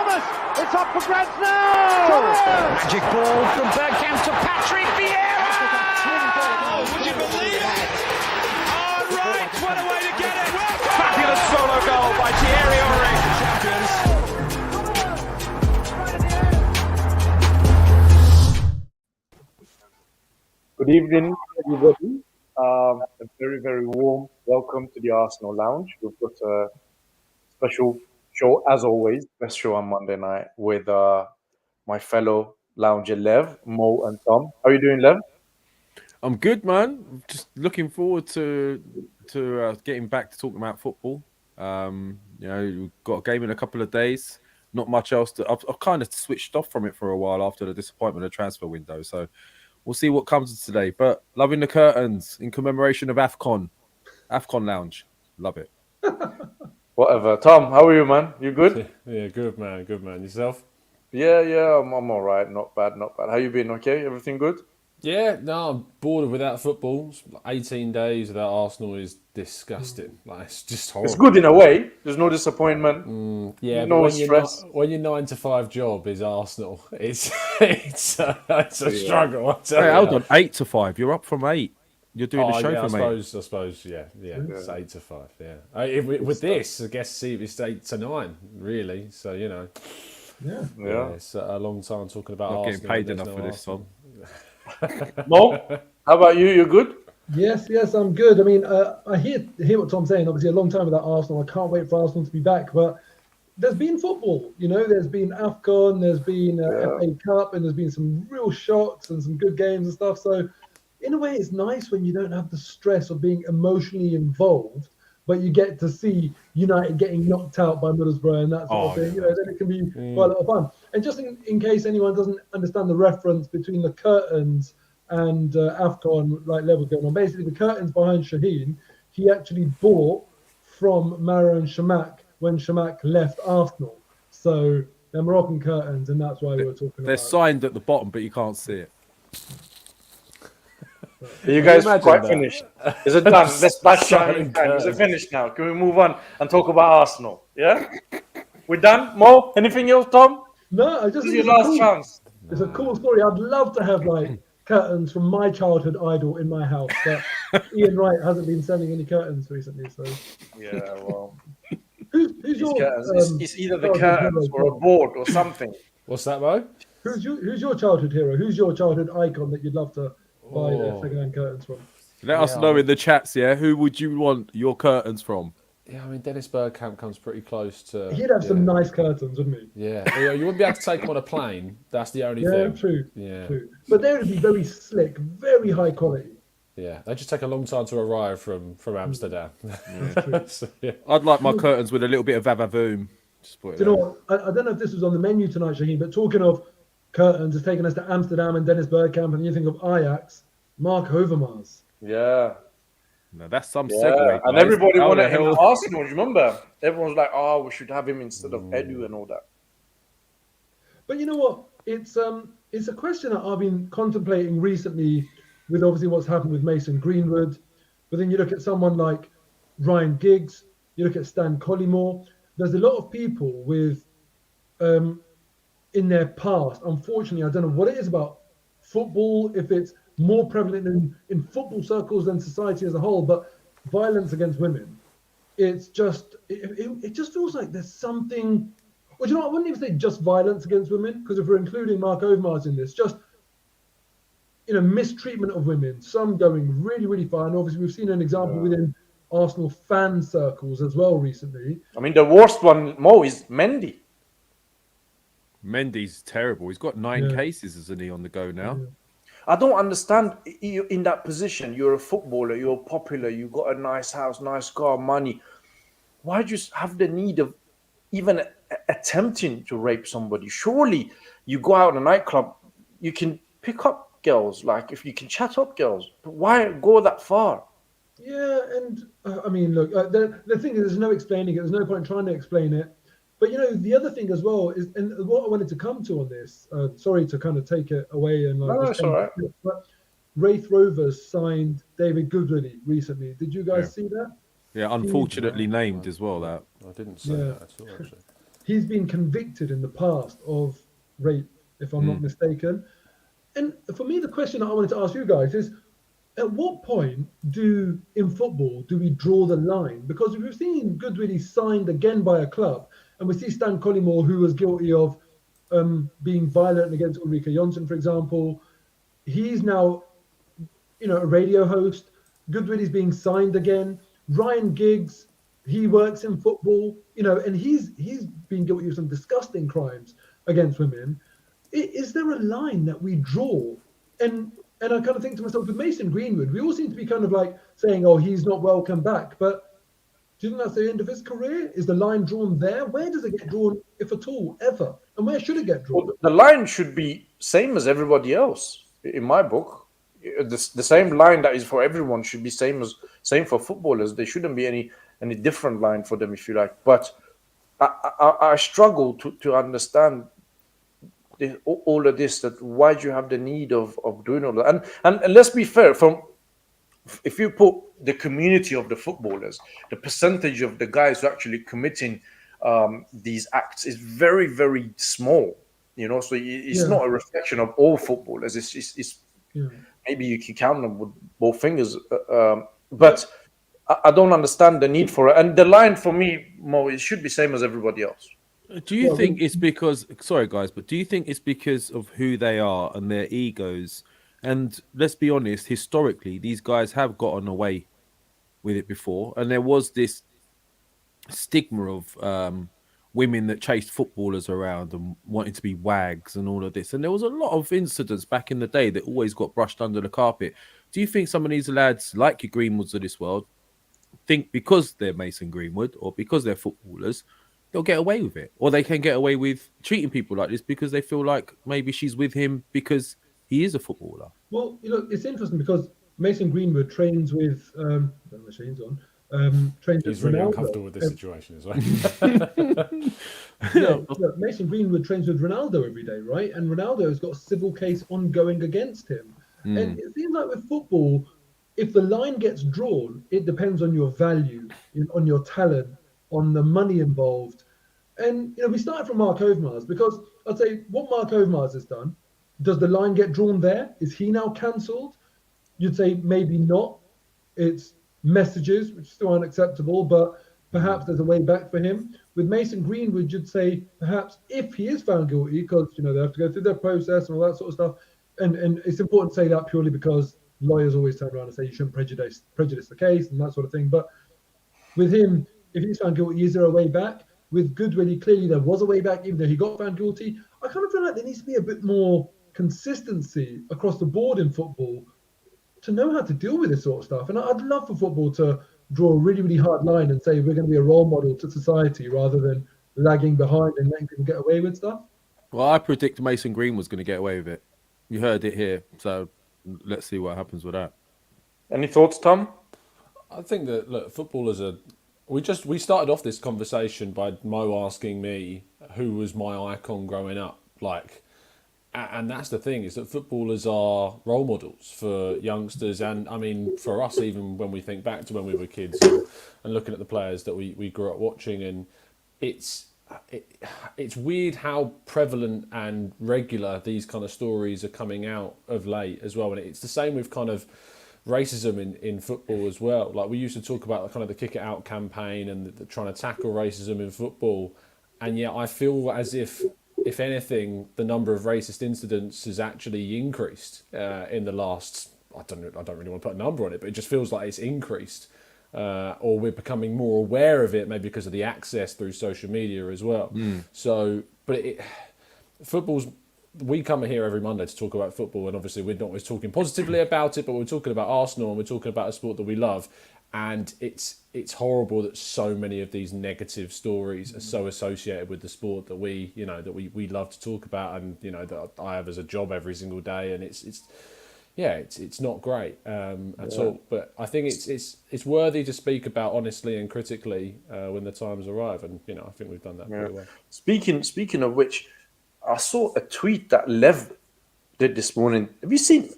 Thomas! It's up for grabs now! Magic ball from Bergkamp to Patrick Vieira! Oh, would you believe it? Oh, right, what a way to get it! Fabulous solo goal by Thierry Henry. Champions. Good evening, everybody. A very, very warm welcome to the Arsenal Lounge. We've got a special show, as always, best show on Monday night with my fellow lounger Lev, Moh, and Tom. How are you doing, Lev? I'm good, man. Just looking forward to getting back to talking about football. We've got a game in a couple of days. Not much else. I've kind of switched off from it for a while after the disappointment of the transfer window. So we'll see what comes today. But loving the curtains in commemoration of Afcon Lounge. Love it. Whatever. Tom, how are you, man? You good? Yeah, good man. Yourself? Yeah, I'm all right. Not bad. How you been? Okay? Everything good? Yeah, no, I'm bored without football. 18 days without Arsenal is disgusting. Like, it's just horrible. It's good in a way. There's no disappointment. Yeah, no but stress. when your 9 to 5 job is Arsenal, it's a struggle. Hey, hold on, 8 to 5. You're up from 8. You're doing the show for me. I suppose, yeah. It's 8 to 5. Yeah, with this, I guess it's 8 to 9, really. So Yeah. It's a long time talking about Not Arsenal. getting paid enough for this song. Mo, how about you? You good? Yes, I'm good. I mean, I hear what Tom's saying. Obviously, a long time without Arsenal. I can't wait for Arsenal to be back. But there's been football, There's been Afcon, there's been FA Cup, and there's been some real shocks and some good games and stuff. So, in a way, it's nice when you don't have the stress of being emotionally involved, but you get to see United getting knocked out by Middlesbrough and that sort of thing. Then it can be quite a lot of fun. And just in case anyone doesn't understand the reference between the curtains and Afcon, like levels going on, basically the curtains behind Shaheen, he actually bought from Marouane Chamakh when Chamakh left Arsenal. So they're Moroccan curtains, and that's why we were talking about. They're signed at the bottom, but you can't see it. Are you guys quite finished? Is it done? Let's bash time. Is it finished now? Can we move on and talk about Arsenal? Yeah? We're done? Mo? Anything else, Tom? No, I just This is think your last chance. It's a cool story. I'd love to have curtains from my childhood idol in my house, but Ian Wright hasn't been sending any curtains recently. So Yeah, well, who's your curtains. It's either the curtains or a board or something. What's that, Mo? who's your childhood hero? Who's your childhood icon that you'd love to buy second-hand curtains from? Let us know in the chats, who would you want your curtains from? Yeah, I mean, Dennis Bergkamp comes pretty close to... He'd have some nice curtains, wouldn't he? Yeah, you wouldn't be able to take him on a plane. That's the only thing. True. Yeah, true. But they would be very slick, very high quality. Yeah, they just take a long time to arrive from Amsterdam. So, I'd like my curtains with a little bit of vavavoom. Do you know what? I don't know if this was on the menu tonight, Shaheen, but talking of curtains, it's taken us to Amsterdam and Dennis Bergkamp, and you think of Ajax, Mark Overmars. Yeah. No, that's some segue. And everybody wanted him at Arsenal, do you remember? Everyone's like, we should have him instead of Edu and all that. But you know what? It's a question that I've been contemplating recently with obviously what's happened with Mason Greenwood. But then you look at someone like Ryan Giggs, you look at Stan Collymore. There's a lot of people with in their past, unfortunately, I don't know what it is about football, if it's more prevalent in football circles than society as a whole, but violence against women. It's just, it just feels like there's something, well, you know what, I wouldn't even say just violence against women, because if we're including Mark Overmars in this, just, mistreatment of women, some going really, really far. And obviously we've seen an example within Arsenal fan circles as well recently. I mean, the worst one, Mo, is Mendy. Mendy's terrible. He's got 9 cases, isn't he, on the go now? Yeah. I don't understand. You in that position, you're a footballer, you're popular, you got a nice house, nice car, money. Why do you have the need of even attempting to rape somebody? Surely you go out in a nightclub, you can pick up girls, like if you can chat up girls. But why go that far? Yeah, and I mean, look, the thing is, there's no explaining it. There's no point trying to explain it. But, the other thing as well is, and what I wanted to come to on this, sorry to kind of take it away. And No, that's all right. But Wraith Rovers signed David Goodwillie recently. Did you guys see that? Yeah, unfortunately named as well, that. I didn't say that at all, actually. he's been convicted in the past of rape, if I'm not mistaken. And for me, the question that I wanted to ask you guys is, at what point in football do we draw the line? Because we've seen Goodwillie signed again by a club, and we see Stan Collymore, who was guilty of being violent against Ulrika Jonsson, for example. He's now, a radio host. Goodwillie's being signed again. Ryan Giggs, he works in football, and he's been guilty of some disgusting crimes against women. Is there a line that we draw? And I kind of think to myself, with Mason Greenwood, we all seem to be kind of like saying, oh, he's not welcome back. But do you think that's the end of his career? Is the line drawn there? Where does it get drawn, if at all, ever? And where should it get drawn? Well, the line should be same as everybody else, in my book. The same line that is for everyone should be same for footballers. There shouldn't be any different line for them, if you like. But I struggle to understand all of this. That why do you have the need of doing all that? And let's be fair. If you put the community of the footballers, the percentage of the guys who are actually committing these acts is very, very small. So it's not a reflection of all footballers. It's maybe you can count them with both fingers. But I don't understand the need for it. And the line for me, Mo, it should be same as everybody else. Do you think it's because, sorry guys, but do you think it's because of who they are and their egos? And let's be honest, historically, these guys have gotten away with it before. And there was this stigma of women that chased footballers around and wanted to be wags and all of this. And there was a lot of incidents back in the day that always got brushed under the carpet. Do you think some of these lads, like your Greenwoods of this world, think because they're Mason Greenwood or because they're footballers, they'll get away with it? Or they can get away with treating people like this because they feel like maybe she's with him because he is a footballer? Well, it's interesting because Mason Greenwood trains with, I don't know my chains on, He's really uncomfortable with this situation as well. Look, Mason Greenwood trains with Ronaldo every day, right? And Ronaldo has got a civil case ongoing against him. And it seems like with football, if the line gets drawn, it depends on your value, on your talent, on the money involved. And we started from Mark Overmars because I'd say what Mark Overmars has done, does the line get drawn there? Is he now cancelled? You'd say maybe not. It's messages, which still aren't acceptable, but perhaps there's a way back for him. With Mason Greenwood, you'd say perhaps if he is found guilty, because they have to go through their process and all that sort of stuff. And it's important to say that purely because lawyers always turn around and say you shouldn't prejudice the case and that sort of thing. But with him, if he's found guilty, is there a way back? With Goodwillie, clearly there was a way back, even though he got found guilty. I kind of feel like there needs to be a bit more consistency across the board in football to know how to deal with this sort of stuff. And I'd love for football to draw a really, really hard line and say we're going to be a role model to society rather than lagging behind and letting people get away with stuff. Well, I predict Mason Green was going to get away with it. You heard it here. So let's see what happens with that. Any thoughts, Tom? I think that, look, footballers are... We started off this conversation by Mo asking me who was my icon growing up. And that's the thing, is that footballers are role models for youngsters. And I mean, for us, even when we think back to when we were kids and looking at the players that we grew up watching, and it's weird how prevalent and regular these kind of stories are coming out of late as well. And it's the same with kind of racism in football as well. Like, we used to talk about kind of the Kick It Out campaign and the trying to tackle racism in football. And yet I feel as if anything, the number of racist incidents has actually increased in the last, I don't really want to put a number on it, but it just feels like it's increased. Or we're becoming more aware of it, maybe because of the access through social media as well. So, but football's, we come here every Monday to talk about football, and obviously we're not always talking positively about it, but we're talking about Arsenal and we're talking about a sport that we love. And it's horrible that so many of these negative stories are so associated with the sport that we love to talk about, and that I have as a job every single day. And it's not great at all. But I think it's worthy to speak about honestly and critically when the times arrive. And I think we've done that pretty well. Speaking of which, I saw a tweet that Lev did this morning. Have you seen?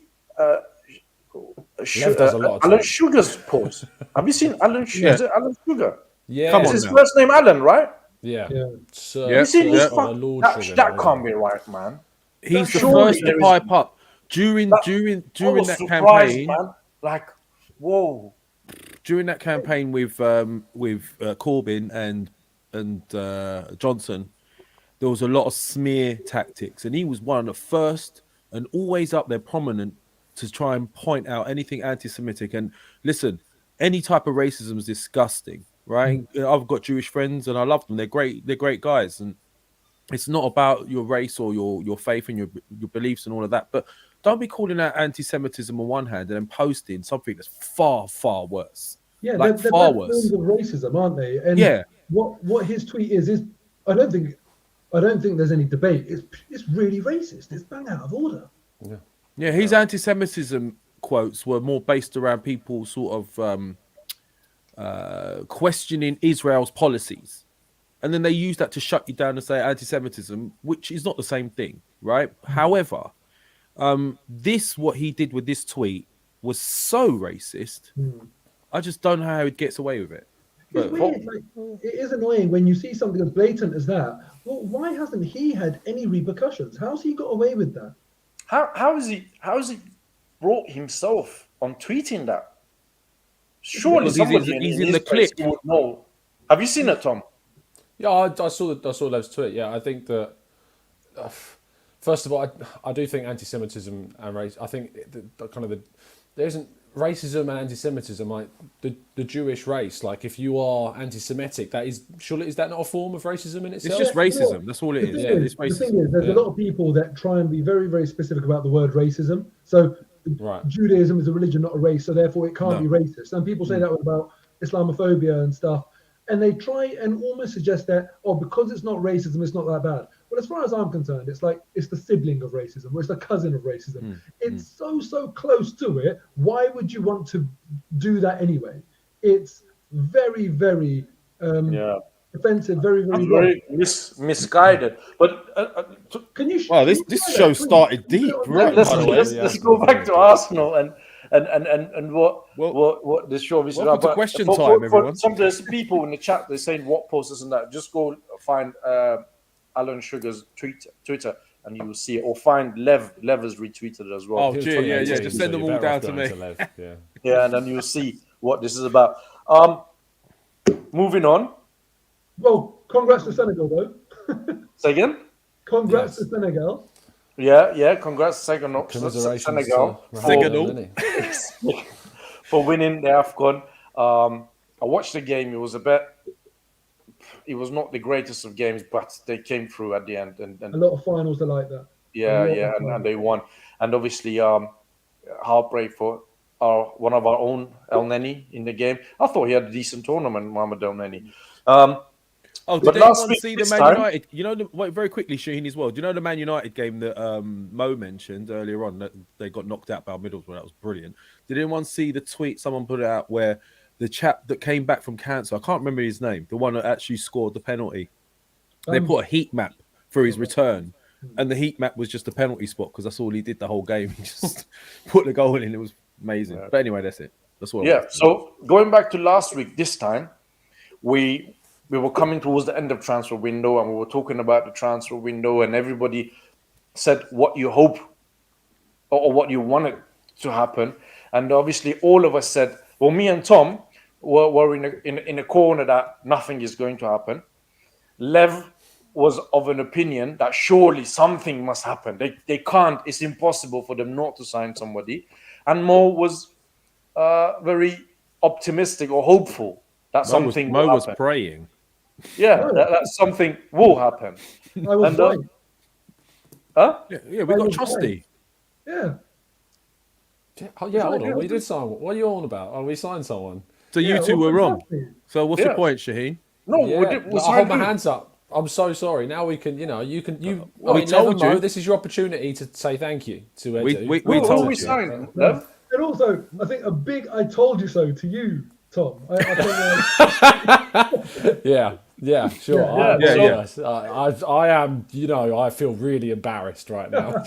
Alan Sugar's post. Have you seen Alan Sugar? Yeah. Alan Sugar? Yeah. Is his first name Alan, right? Yeah. Yeah. Sir, Yeah. You see, Sir, this my Lord that Sugar, can't be right, man. He's the Surely first to there is- pipe up during That- during I during was that surprised, campaign. man. Like, whoa. During that campaign with Corbyn and Johnson, there was a lot of smear tactics, and he was one of the first and always up there prominent to try and point out anything anti-Semitic. And listen, any type of racism is disgusting, right? I've got Jewish friends, and I love them. They're great. They're great guys, and it's not about your race or your faith and your beliefs and all of that. But don't be calling out anti-Semitism on one hand and then posting something that's far, far worse. Yeah, Like they're far both worse. forms of racism, aren't they? And Yeah. what his tweet is I don't think there's any debate. It's really racist. It's bang out of order. Yeah, his anti-Semitism quotes were more based around people sort of questioning Israel's policies. And then they use that to shut you down and say anti-Semitism, which is not the same thing, right? However, what he did with this tweet was so racist. I just don't know how he gets away with it. It's weird. Like, it is annoying when you see something as blatant as that. Well, why hasn't he had any repercussions? How's he got away with that? How is he brought himself on tweeting that? Surely Because somebody he's in in his the place clip. would know. Have you seen it, Tom? Yeah, I saw those tweet. Yeah, I think that first of all, I do think anti-Semitism and race. I think there isn't racism and anti-Semitism like the Jewish race. Like if you are anti-Semitic, is that not a form of racism in itself? It's just racism. That's all it is. The Yeah, thing it's is, racism. there's a lot of people that try and be very, very specific about the word racism. So Right. Judaism is a religion, not a race, so therefore it can't No. be racist. And people say that about Islamophobia and stuff. And they try and almost suggest that, because it's not racism, it's not that bad. But as far as I'm concerned, it's like it's the sibling of racism, or it's the cousin of racism. It's so close to it. Why would you want to do that anyway? It's very, very offensive, very, very It's wrong. very misguided. But Can you? Wow, can this you try show that, please? started Can you deep, do it on right? camera? let's go back to Arsenal and what this show is welcome about. to But question for- time, for everyone. there's people in the chat, they're saying what posts and that. Just go find Alan Sugar's Twitter and you will see it. Or find Lev has retweeted it as well. Oh, gee, yeah. Just send them all down to me. Yeah, and then you'll see what this is about. Moving on. Well, congrats to Senegal, though. Say again? Congrats to Senegal. Yeah. Congrats, Senegal, Commiserations Senegal, for winning the Afcon. I watched the game. It was not the greatest of games, but they came through at the end. And A lot of finals are like that. and they won. And obviously, heartbreak for one of our own El Neni in the game. I thought he had a decent tournament, Mohamed El Neni. Oh, But did last anyone week, see the this Man time- United? You know, wait, very quickly, Shaheen, as well. Do you know the Man United game that Mo mentioned earlier on that they got knocked out by Middlesbrough? That was brilliant. Did anyone see the tweet someone put out where the chap that came back from cancer, I can't remember his name, the one that actually scored the penalty, they put a heat map for his return, and the heat map was just a penalty spot because that's all he did the whole game. He just put the goal in. It was amazing. But anyway, that's it. That's what. Yeah. So going back to last week, this time we were coming towards the end of transfer window, and we were talking about the transfer window, and everybody said what you hope or what you wanted to happen, and obviously all of us said, well, me and Tom were in a corner that nothing is going to happen. Lev was of an opinion that surely something must happen. They can't. It's impossible for them not to sign somebody, and Mo was very optimistic or hopeful that something Mo will was happen. praying. Yeah, that something will happen. I was And, right. Huh? Yeah, we got Trusty. Yeah. Oh, yeah, hold on. We did sign. What are you on about? Oh, we signed someone. So you two well, were wrong. exactly. So what's Yeah. your point, Shaheen? No, Yeah, we did. We I hold signed my you. hands up. I'm so sorry. Now we can, you can. we told you. This is your opportunity to say thank you to Edu. We Who told we you. signed, Lev? And also, I think a big "I told you so" to you, Tom. I think, Yeah, sure. Yeah, I am. I feel really embarrassed right now.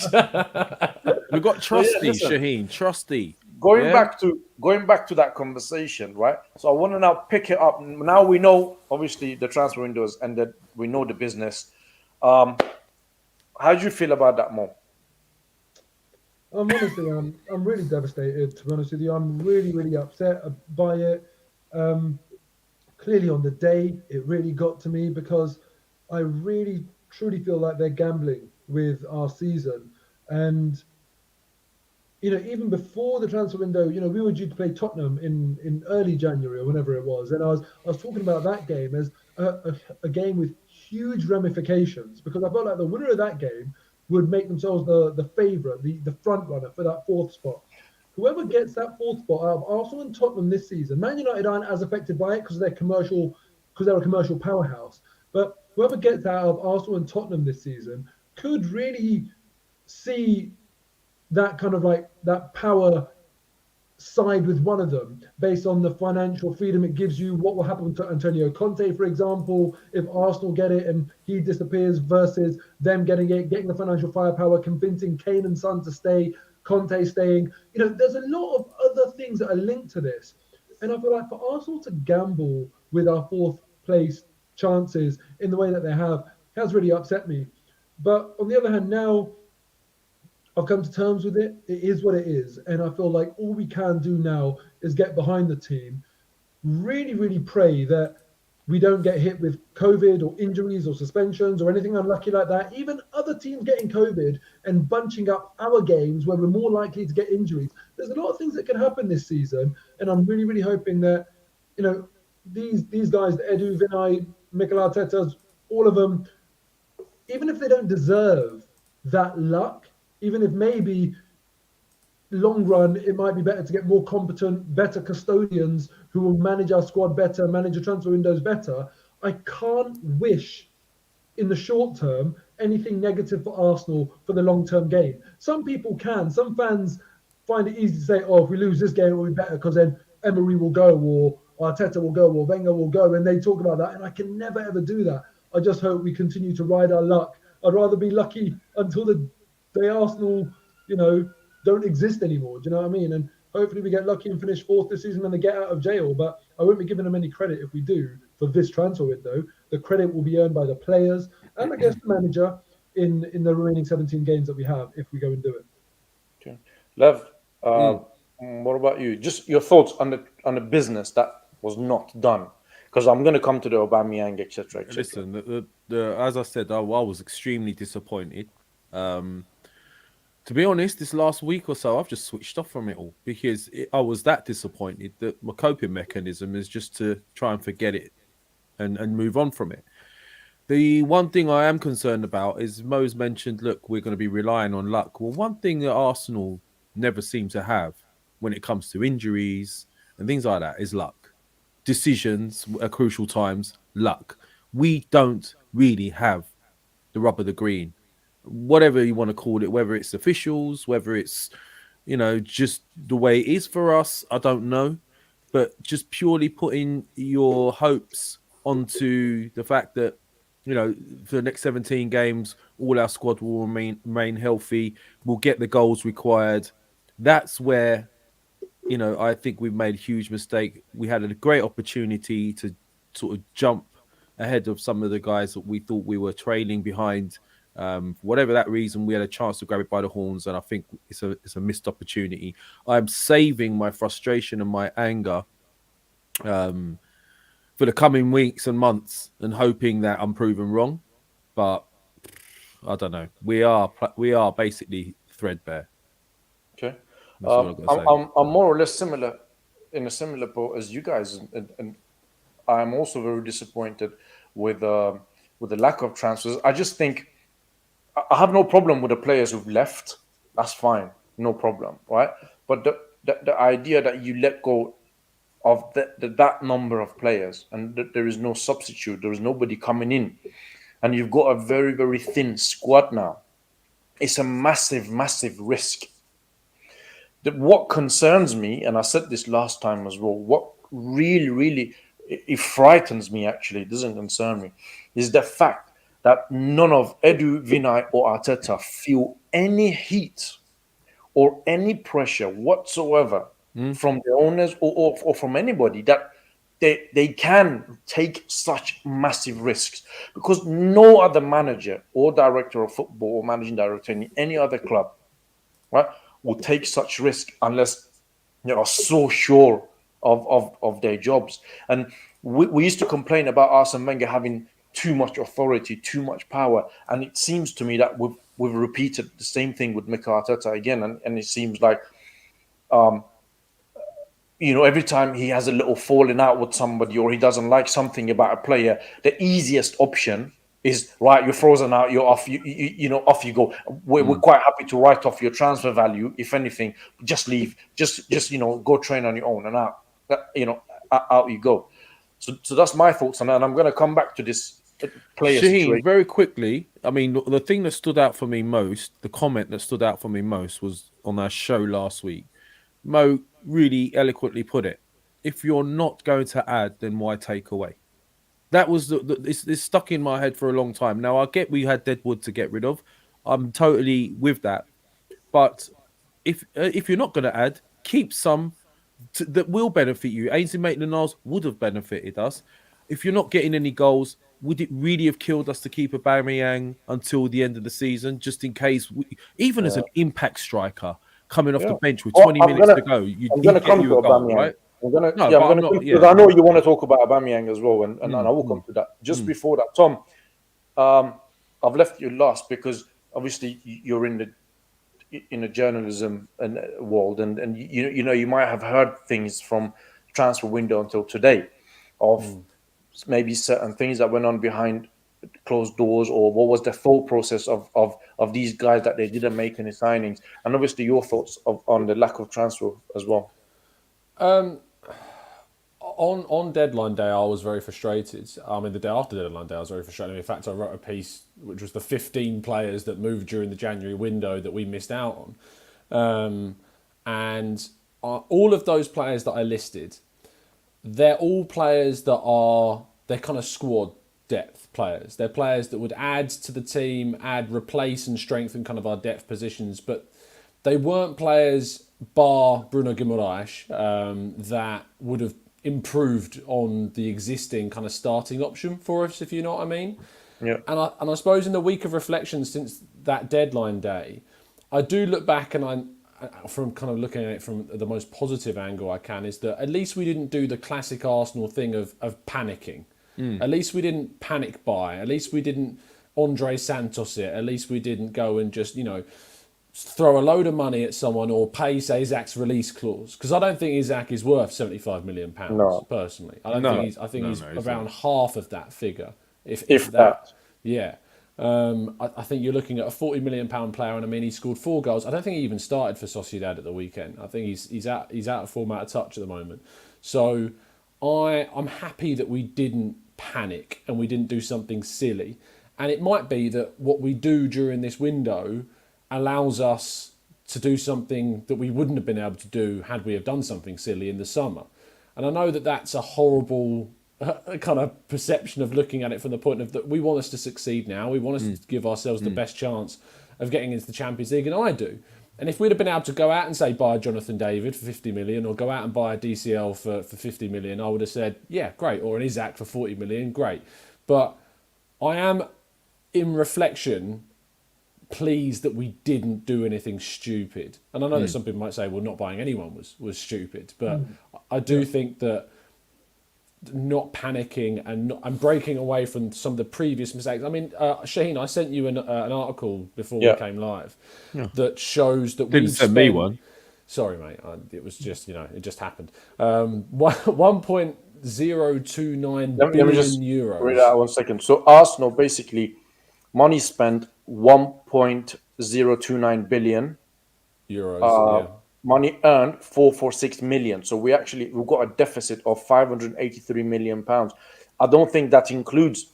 We got Trusty, listen. Shaheen. Trusty. going back to that conversation, right? So I want to now pick it up. Now we know, obviously, the transfer windows ended. We know the business. How do you feel about that, Mo? Honestly, I'm really devastated. To be honest with you, I'm really, really upset by it. Clearly, on the day, it really got to me because I really, truly feel like they're gambling with our season. And even before the transfer window, we were due to play Tottenham in early January or whenever it was, and I was talking about that game as a game with huge ramifications because I felt like the winner of that game would make themselves the favourite, the front runner for that fourth spot. Whoever gets that fourth spot out of Arsenal and Tottenham this season, Man United aren't as affected by it because they're a commercial powerhouse. But whoever gets out of Arsenal and Tottenham this season could really see that kind of like that power side with one of them based on the financial freedom it gives you. What will happen to Antonio Conte, for example, if Arsenal get it and he disappears versus them getting it, getting the financial firepower, convincing Kane and Son to stay, Conte staying. There's a lot of other things that are linked to this. And I feel like for Arsenal to gamble with our fourth place chances in the way that they have has really upset me. But on the other hand, now I've come to terms with it. It is what it is. And I feel like all we can do now is get behind the team, really, really pray that we don't get hit with COVID or injuries or suspensions or anything unlucky like that. Even other teams getting COVID and bunching up our games where we're more likely to get injuries. There's a lot of things that can happen this season. And I'm really, really hoping that, these guys, Edu, Vinay, Mikel Arteta, all of them, even if they don't deserve that luck, even if maybe long run, it might be better to get more competent, better custodians who will manage our squad better, manage the transfer windows better. I can't wish in the short term anything negative for Arsenal for the long-term game. Some people can. Some fans find it easy to say, if we lose this game, it will be better because then Emery will go or Arteta will go or Wenger will go. And they talk about that. And I can never, ever do that. I just hope we continue to ride our luck. I'd rather be lucky until the day Arsenal, don't exist anymore. Do you know what I mean? And hopefully we get lucky and finish fourth this season and they get out of jail. But I won't be giving them any credit if we do for this transfer window. The credit will be earned by the players and I guess the manager in the remaining 17 games that we have if we go and do it. Okay, Lev, what about you? Just your thoughts on the business that was not done. Because I'm going to come to the Aubameyang, etc. Listen, as I said, I was extremely disappointed. To be honest, this last week or so, I've just switched off from it all because I was that disappointed that my coping mechanism is just to try and forget it and move on from it. The one thing I am concerned about is Mo's mentioned, look, we're going to be relying on luck. Well, one thing that Arsenal never seem to have when it comes to injuries and things like that is luck. Decisions at crucial times, luck. We don't really have the rub of the green. Whatever you want to call it, whether it's officials, whether it's, just the way it is for us, I don't know. But just purely putting your hopes onto the fact that, for the next 17 games, all our squad will remain healthy, we'll get the goals required. That's where, I think we've made a huge mistake. We had a great opportunity to sort of jump ahead of some of the guys that we thought we were trailing behind. For whatever that reason, we had a chance to grab it by the horns, and I think it's a missed opportunity. I'm saving my frustration and my anger for the coming weeks and months, and hoping that I'm proven wrong. But I don't know. We are basically threadbare. Okay, I'm more or less in a similar boat as you guys, and I'm also very disappointed with the lack of transfers. I just think. I have no problem with the players who've left. That's fine. No problem, right? But the idea that you let go of that number of players and that there is no substitute, there is nobody coming in, and you've got a very, very thin squad now, it's a massive, massive risk. What concerns me, and I said this last time as well, what really, really, it frightens me actually, it doesn't concern me, is the fact that none of Edu, Vinay or Arteta feel any heat or any pressure whatsoever from the owners or from anybody that they can take such massive risks, because no other manager or director of football or managing director in any other club, right, will take such risk unless they are so sure of their jobs. And we used to complain about Arsene Wenger having too much authority, too much power, and it seems to me that we've repeated the same thing with Mikel Arteta again, and it seems like every time he has a little falling out with somebody or he doesn't like something about a player, the easiest option is, right, you're frozen out, you're off, off you go. We're quite happy to write off your transfer value. If anything, just leave, just go train on your own, and out you go. So that's my thoughts on that, and I'm going to come back to this player Shaheen, situation. very quickly. I mean, the thing that stood out for me most, the comment that stood out for me most, was on our show last week. Mo really eloquently put it: if you're not going to add, then why take away? That was it's stuck in my head for a long time. Now I get we had Deadwood to get rid of. I'm totally with that. But if you're not going to add, keep some that will benefit you. Ainsley Maitland-Niles would have benefited us. If you're not getting any goals, would it really have killed us to keep Aubameyang until the end of the season, just in case? Even as an impact striker coming off the bench with 20 minutes to go, I'm going to come to Aubameyang, right? Because I know you want to talk about Aubameyang as well, and I will come to that. Just before that, Tom, I've left you last because obviously you're in the journalism and world, and you might have heard things from transfer window until today of maybe certain things that went on behind closed doors, or what was the thought process of these guys that they didn't make any signings, and obviously your thoughts on the lack of transfer as well. On deadline day, I was very frustrated. I mean, the day after deadline day, I was very frustrated. In fact, I wrote a piece which was the 15 players that moved during the January window that we missed out on. And all of those players that I listed, they're all players that they're kind of squad depth players. They're players that would add to the team, replace and strengthen kind of our depth positions. But they weren't players, bar Bruno Guimaraes, that would have improved on the existing kind of starting option for us, if you know what I mean. Yeah. And I suppose in the week of reflection since that deadline day, I do look back and from kind of looking at it from the most positive angle I can, is that at least we didn't do the classic Arsenal thing of panicking. At least we didn't panic buy. At least we didn't Andre Santos it. At least we didn't go and just, throw a load of money at someone or pay, say, Isaac's release clause. Because I don't think Isaac is worth £75 million, personally. I think he's around half of that figure. If that. Yeah. I think you're looking at a £40 million player, and I mean, he scored 4 goals. I don't think he even started for Sociedad at the weekend. I think he's out of form, out of touch at the moment. So I'm happy that we didn't panic and we didn't do something silly. And it might be that what we do during this window allows us to do something that we wouldn't have been able to do had we have done something silly in the summer. And I know that that's a horrible kind of perception of looking at it from the point of that we want us to succeed now. We want us to give ourselves the best chance of getting into the Champions League, and I do. And if we'd have been able to go out and say buy Jonathan David for 50 million, or go out and buy a DCL for 50 million, I would have said, yeah, great. Or an Isaac for 40 million, great. But I am, in reflection, pleased that we didn't do anything stupid. And I know that some people might say, well, not buying anyone was stupid. But I do think that not panicking and breaking away from some of the previous mistakes. I mean, Shaheen, I sent you an article before we came live that shows that we didn't send me one. Sorry, mate. It was just, it just happened. 1.029 billion Let me just euros. read that 1 second. So Arsenal basically money spent 1.029 billion euros. Money earned 446 million. So we've got a deficit of 583 million pounds. I don't think that includes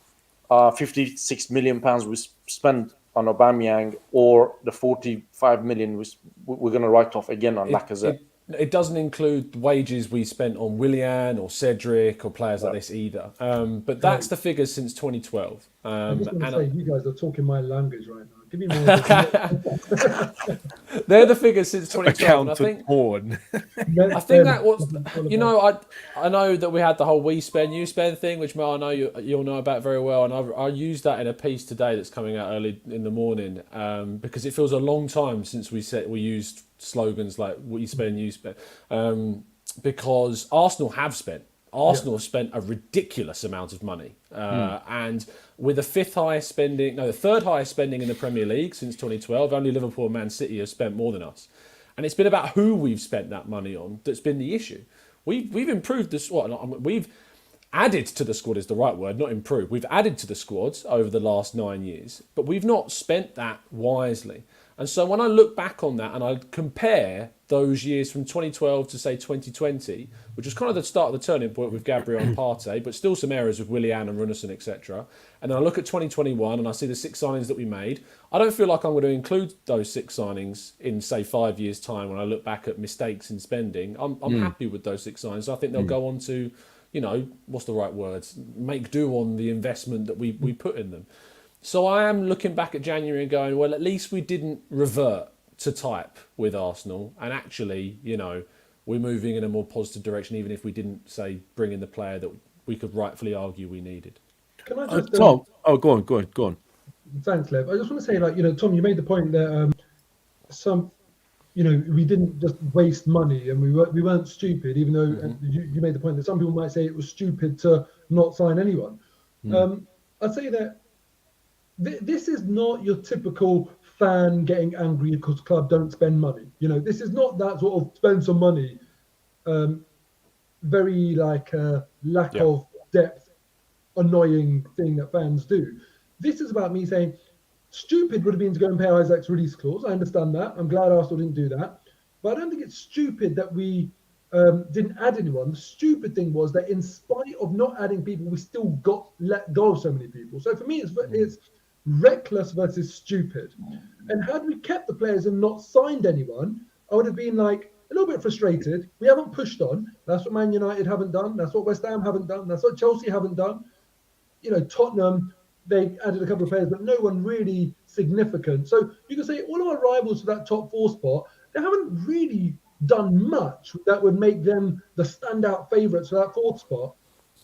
56 million pounds we spent on Aubameyang, or the 45 million we're going to write off again on Lacazette. It doesn't include the wages we spent on Willian or Cedric or players like this either. But that's the figures since 2012. I just want to say, you guys are talking my language right now. Give me more. They're the figures since 2012. Accountant porn. I think that was, you know, I know that we had the whole we spend, you spend thing, which Mel, I know you'll know about very well, and I used that in a piece today that's coming out early in the morning, because it feels a long time since we used slogans like we spend, you spend, because Arsenal have spent. Arsenal have spent a ridiculous amount of money, and with the third highest spending in the Premier League since 2012. Only Liverpool and Man City have spent more than us, and it's been about who we've spent that money on that's been the issue. We've improved the squad. We've added to the squad is the right word, not improved. We've added to the squads over the last 9 years, but we've not spent that wisely. And so when I look back on that and I compare those years from 2012 to say 2020, which was kind of the start of the turning point with Gabriel and Partey, but still some errors with Willian and Runnison, etc. And then I look at 2021 and I see the 6 signings that we made. I don't feel like I'm going to include those 6 signings in, say, 5 years' time when I look back at mistakes in spending. I'm happy with those 6 signings. I think they'll go on to, you know, what's the right words? Make do on the investment that we put in them. So I am looking back at January and going, well, at least we didn't revert to type with Arsenal. And actually, you know, we're moving in a more positive direction, even if we didn't, say, bring in the player that we could rightfully argue we needed. Can I just... Tom, go on. Thanks, Lev. I just want to say, like, you know, Tom, you made the point that we didn't just waste money and we weren't stupid, even though you made the point that some people might say it was stupid to not sign anyone. I'd say that this is not your typical fan getting angry because club don't spend money. You know, this is not that sort of spend some money, very like lack of depth, annoying thing that fans do. This is about me saying, stupid would have been to go and pay Isaac's release clause. I understand that. I'm glad Arsenal didn't do that. But I don't think it's stupid that we didn't add anyone. The stupid thing was that in spite of not adding people, we still got let go of so many people. So for me, it's reckless versus stupid. And had we kept the players and not signed anyone, I would have been like a little bit frustrated. We haven't pushed on. That's what Man United haven't done. That's what West Ham haven't done. That's what Chelsea haven't done. You know, Tottenham, they added a couple of players, but no one really significant. So you can say all of our rivals for that top 4 spot, they haven't really done much that would make them the standout favourites for that 4th spot.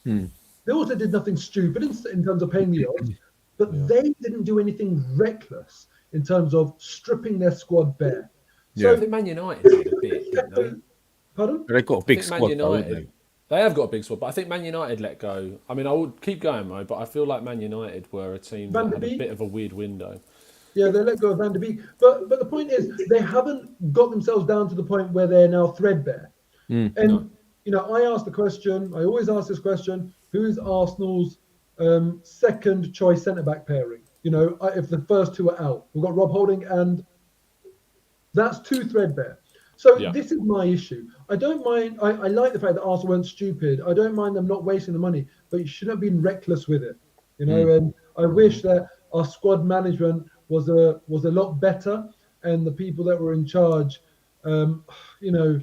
They also did nothing stupid in terms of paying the odds, but they didn't do anything reckless in terms of stripping their squad bare. So I think Man United did a bit, didn't they? Pardon? They've got a big squad, though, haven't they? They have got a big squad, but I think Man United let go. I mean, I would keep going, Mo, but I feel like Man United were a team that had a bit of a weird window. Yeah, they let go of Van der Beek. But the point is, they haven't got themselves down to the point where they're now threadbare. You know, I asked the question, I always ask this question, who is Arsenal's second choice centre-back pairing? You know, if the first 2 are out. We've got Rob Holding and that's 2 threadbare. So this is my issue. I don't mind. I like the fact that Arsenal weren't stupid. I don't mind them not wasting the money, but you shouldn't have been reckless with it. You know, and I wish that our squad management was a lot better, and the people that were in charge, you know,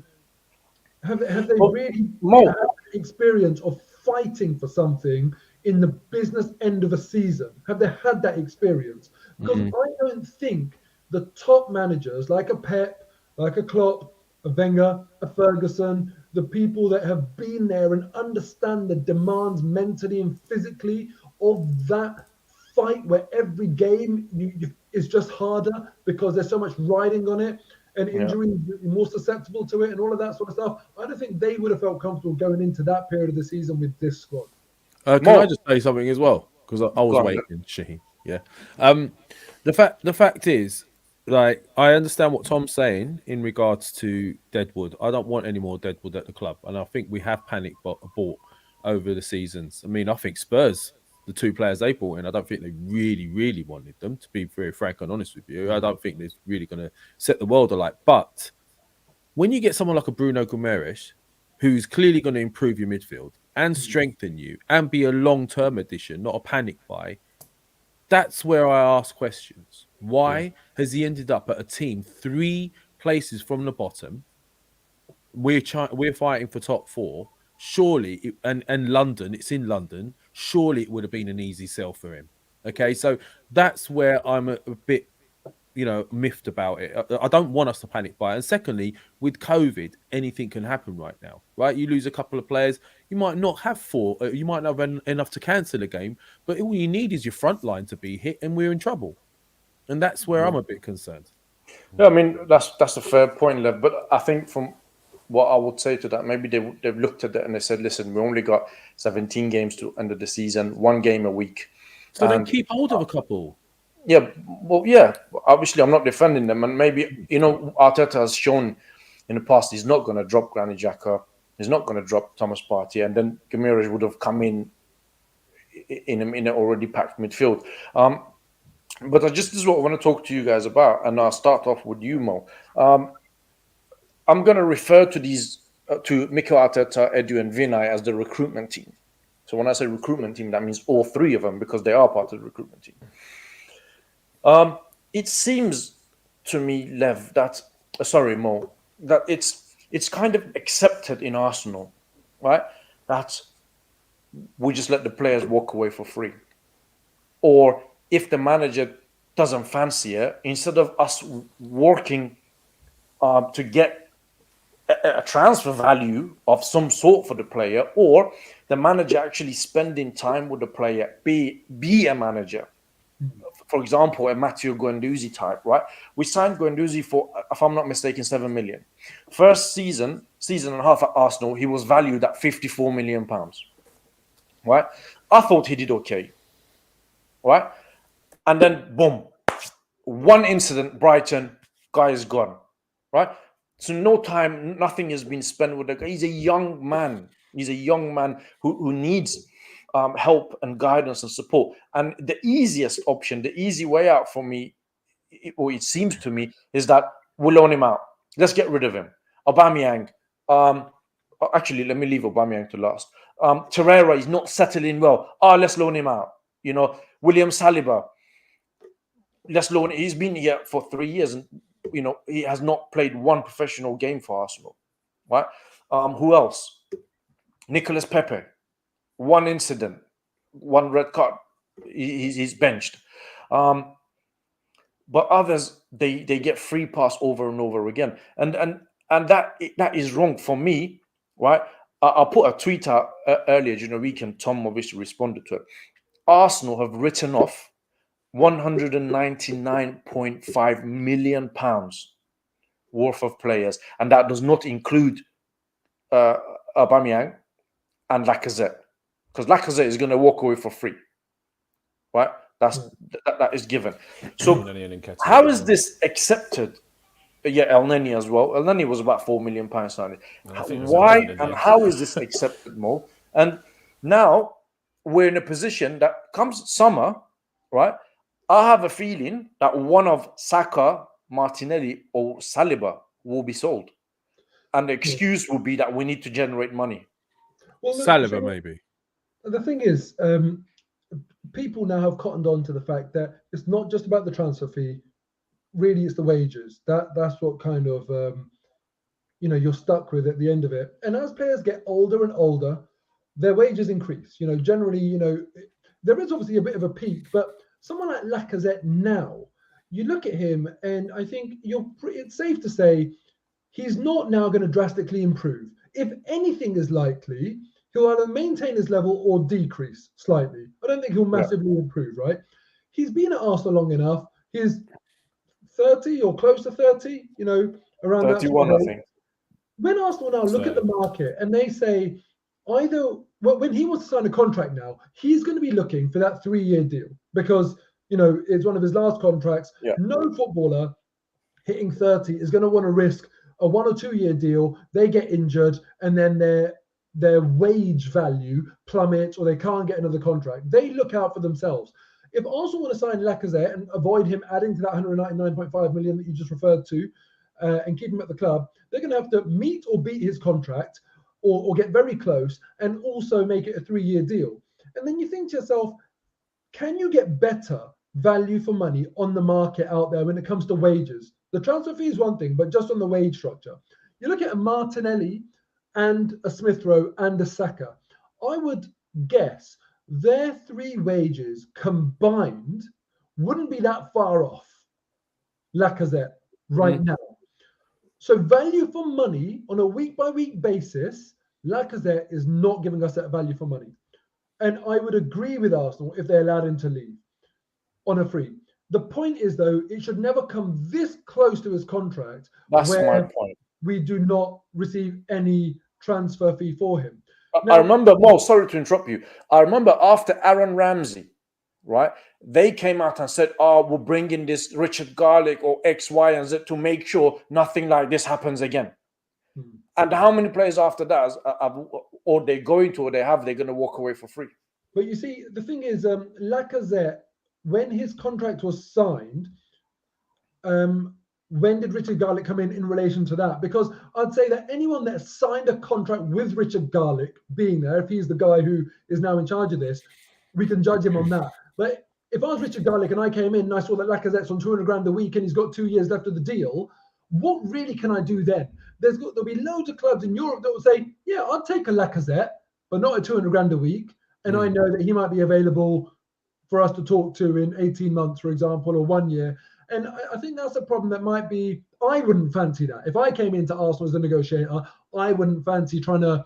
have they really had experience of fighting for something in the business end of a season? Have they had that experience? Because I don't think the top managers like a Pep, like a Klopp, a Wenger, a Ferguson, the people that have been there and understand the demands mentally and physically of that fight where every game is just harder because there's so much riding on it and injuries are more susceptible to it and all of that sort of stuff. I don't think they would have felt comfortable going into that period of the season with this squad. Can I just say something as well? Because I was waiting, Shaheen. Yeah. The fact is, like, I understand what Tom's saying in regards to Deadwood. I don't want any more Deadwood at the club, and I think we have panic bought over the seasons. I mean, I think Spurs, the 2 players they brought in, I don't think they really wanted them, to be very frank and honest with you. I don't think they're really going to set the world alight. But when you get someone like a Bruno Guimaraes, who's clearly going to improve your midfield and strengthen you and be a long-term addition, not a panic buy, that's where I ask questions. Why has he ended up at a team 3 places from the bottom? We're fighting for top 4. Surely, and London, it's in London. Surely it would have been an easy sell for him. Okay, so that's where I'm a bit miffed about it. I don't want us to panic buy. And secondly, with COVID, anything can happen right now, right? You lose a couple of players, you might not have four, you might not have enough to cancel a game, but all you need is your front line to be hit, and we're in trouble. And that's where I'm a bit concerned. Yeah, I mean that's a fair point, Lev. But I think from what I would say to that, maybe they've looked at that and they said, listen, we only got 17 games to end of the season, 1 game a week. So then keep hold of a couple. Yeah, well, yeah. Obviously, I'm not defending them, and maybe Arteta has shown in the past he's not going to drop Granit Xhaka, he's not going to drop Thomas Partey, and then Gamiras would have come in an already packed midfield. But this is what I want to talk to you guys about, and I'll start off with you, Mo. I'm going to refer to these to Mikel Arteta, Edu, and Vinay as the recruitment team. So when I say recruitment team, that means all 3 of them because they are part of the recruitment team. It seems to me, Lev, that Mo, that it's kind of accepted in Arsenal, right? That we just let the players walk away for free, or if the manager doesn't fancy it, instead of us working to get a transfer value of some sort for the player, or the manager actually spending time with the player, be a manager. For example, a Matteo Guendouzi type, right? We signed Guendouzi for, if I'm not mistaken, 7 million. First season and a half at Arsenal, he was valued at 54 million pounds, right? I thought he did okay, right? And then, boom, one incident, Brighton, guy is gone, right? So no time, nothing has been spent with the guy. He's a young man. He's a young man who needs help and guidance and support. And the easiest option, the easy way out for me, or it seems to me, is that we'll loan him out. Let's get rid of him. Aubameyang. Actually, let me leave Aubameyang to last. Torreira is not settling well. Let's loan him out. William Saliba. Let's loan. He's been here for 3 years, and he has not played one professional game for Arsenal. Right? Who else? Nicolas Pepe. One incident, one red card, he's benched. But others, they get free pass over and over again, and that is wrong for me, right? I put a tweet out earlier during the week, and Tom obviously responded to it. Arsenal have written off £199.5 million worth of players, and that does not include Aubameyang and Lacazette. Because Lacazette is going to walk away for free, right? That is given. So how is this accepted? Yeah, El Neni as well. El Neni was about £4 million signing. Why and how is this accepted, Mo? And now we're in a position that comes summer, right? I have a feeling that one of Saka, Martinelli, or Saliba will be sold, and the excuse will be that we need to generate money. Well, Saliba, maybe. The thing is, people now have cottoned on to the fact that it's not just about the transfer fee. Really, it's the wages. That's what kind of you're stuck with at the end of it. And as players get older and older, their wages increase. Generally, there is obviously a bit of a peak, but someone like Lacazette now, you look at him, and I think it's safe to say he's not now going to drastically improve. If anything is likely, he'll either maintain his level or decrease slightly. I don't think he'll massively improve, right? He's been at Arsenal long enough. He's 30 or close to 30, around 31, I think. When Arsenal now look at the market and they say, when he wants to sign a contract now, he's going to be looking for that 3-year deal because, it's one of his last contracts. Yeah. No footballer hitting 30 is going to want to risk a 1 or 2 year deal. They get injured and then their wage value plummets or they can't get another contract. They look out for themselves. If Arsenal want to sign Lacazette and avoid him adding to that 199.5 million that you just referred to and keep him at the club, they're going to have to meet or beat his contract or get very close and also make it a 3-year deal. And then you think to yourself, can you get better value for money on the market out there when it comes to wages? The transfer fee is one thing, but just on the wage structure. You look at a Martinelli and a Smith Rowe and a Saka. I would guess their 3 wages combined wouldn't be that far off. Lacazette right now. So value for money on a week-by-week basis, Lacazette is not giving us that value for money. And I would agree with Arsenal if they allowed him to leave on a free. The point is, though, it should never come this close to his contract That's where my point. we do not receive any transfer fee for him. I remember, Mo, sorry to interrupt you. I remember after Aaron Ramsey, right, they came out and said, oh, we'll bring in this Richard Garlick or X, Y, and Z to make sure nothing like this happens again. And how many players after that, or they're going to, or they're going to walk away for free? But you see, the thing is, Lacazette, when his contract was signed, when did Richard Garlick come in relation to that? Because I'd say that anyone that signed a contract with Richard Garlick being there, if he's the guy who is now in charge of this, we can judge him on that. But if I was Richard Garlick and I came in and I saw that Lacazette's on 200 grand a week and he's got 2 years left of the deal, what really can I do then? There'll be loads of clubs in Europe that will say, yeah, I'll take a Lacazette, but not at 200 grand a week. And I know that he might be available for us to talk to in 18 months, for example, or 1 year. And I think that's a problem that might be, I wouldn't fancy that. If I came into Arsenal as a negotiator, I wouldn't fancy trying to,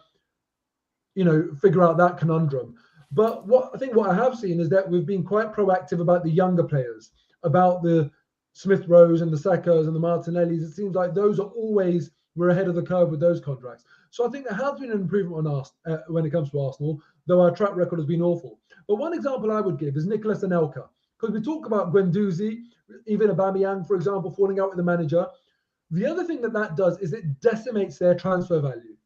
figure out that conundrum. But what I have seen is that we've been quite proactive about the younger players, about the Smith Rowes and the Sakas and the Martinellis. It seems like we're ahead of the curve with those contracts. So I think there has been an improvement on us when it comes to Arsenal, though our track record has been awful. But one example I would give is Nicolas Anelka, because we talk about Guendouzi, even Aubameyang, for example, falling out with the manager. The other thing that does is it decimates their transfer value.